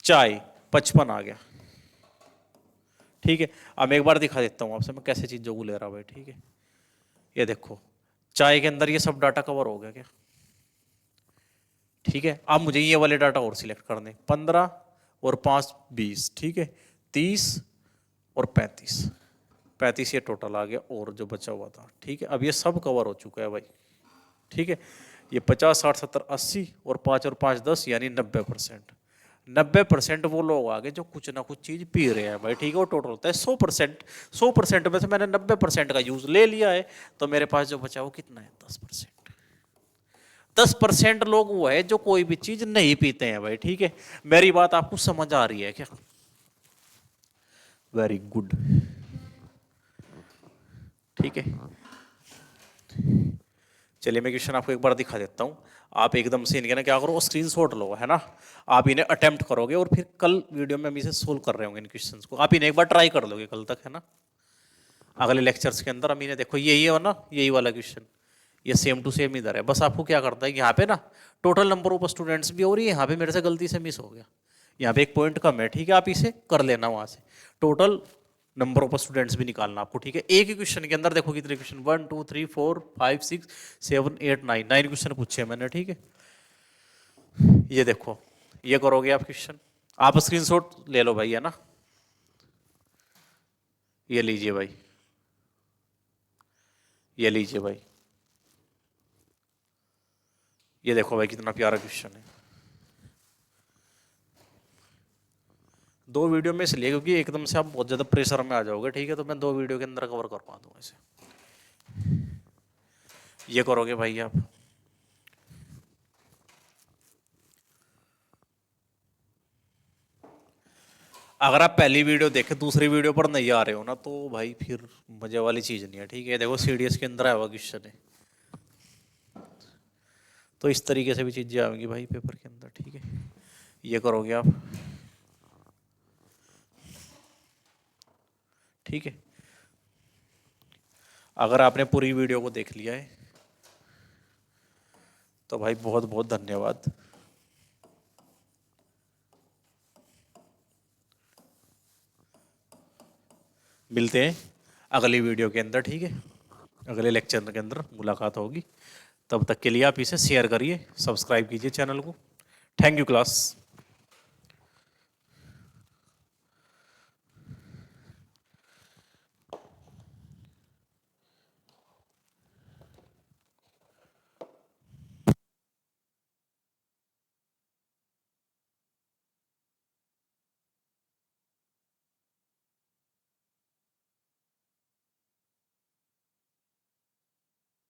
चाय 55 आ गया, ठीक है। अब एक बार दिखा देता हूँ आपसे मैं कैसे चीजों को ले रहा हूँ भाई, ठीक है। ये देखो चाय के अंदर ये सब डाटा कवर हो गया क्या, ठीक है। अब मुझे ये वाले डाटा और सिलेक्ट करने, 15 और 5 20, ठीक है। 30 और 35, 35 ये टोटल आ गया, और जो बचा हुआ था, ठीक है। अब ये सब कवर हो चुका है भाई, ठीक है। ये 50 60 70 80 और 5 और 5 10, यानी 90%। 90% वो लोग आ गए जो कुछ ना कुछ चीज पी रहे हैं भाई, ठीक है। वो टोटल होता है 100%, 100% में से मैंने 90% का यूज ले लिया है, तो मेरे पास जो बचा वो कितना है, 10%। 10% लोग वो है जो कोई भी चीज नहीं पीते हैं भाई, ठीक है। मेरी बात आपको समझ आ रही है क्या? वेरी गुड, ठीक है। चलिए मैं क्वेश्चन आपको एक बार दिखा देता हूँ। आप एकदम से इनके ना क्या करो, स्क्रीनशॉट लो, है ना। आप इन्हें अटेम्प्ट करोगे, और फिर कल वीडियो में हम इसे सोल्व कर रहे होंगे इन क्वेश्चंस को, आप इन्हें एक बार ट्राई कर लोगे कल तक, है ना। अगले लेक्चर्स के अंदर हम इन्हें देखो, यही है ना, यही वाला क्वेश्चन, ये सेम टू सेम इधर है। बस आपको क्या करता है, यहाँ पे ना टोटल नंबर ऑफ स्टूडेंट्स भी हो रही है, यहाँ पे मेरे से गलती से मिस हो गया, यहाँ पे एक पॉइंट कम है, ठीक है। आप इसे कर लेना वहां से, टोटल नंबर ऑफ स्टूडेंट्स भी निकालना आपको, ठीक है। एक ही क्वेश्चन के अंदर देखो कितने क्वेश्चन, 1 2 3 4 5 6 7 8 9, 9 क्वेश्चन पूछे हैं मैंने, ठीक है। ये देखो, ये करोगे आप क्वेश्चन, आप स्क्रीनशॉट ले लो भाई, है ना। ये लीजिए भाई, ये लीजिए भाई, ये देखो भाई कितना प्यारा क्वेश्चन है। 2 वीडियो में इसलिए क्योंकि एकदम से आप बहुत ज्यादा प्रेशर में आ जाओगे, ठीक है। तो मैं 2 वीडियो के अंदर कवर करवा दूंगा इसे। ये करोगे भाई आप, अगर आप पहली वीडियो देखे दूसरी वीडियो पर नहीं आ रहे हो ना, तो भाई फिर मजे वाली चीज़ नहीं है। ठीक है, देखो सीडीएस के अंदर आया हुआ क्वेश्चन है, तो इस तरीके से भी चीज़ें आएंगी भाई पेपर के अंदर। ठीक है, ये करोगे आप। ठीक है, अगर आपने पूरी वीडियो को देख लिया है तो भाई बहुत बहुत धन्यवाद। मिलते हैं अगली वीडियो के अंदर। ठीक है, अगले लेक्चर के अंदर मुलाकात होगी। तब तक के लिए आप इसे शेयर करिए, सब्सक्राइब कीजिए चैनल को। Thank you class.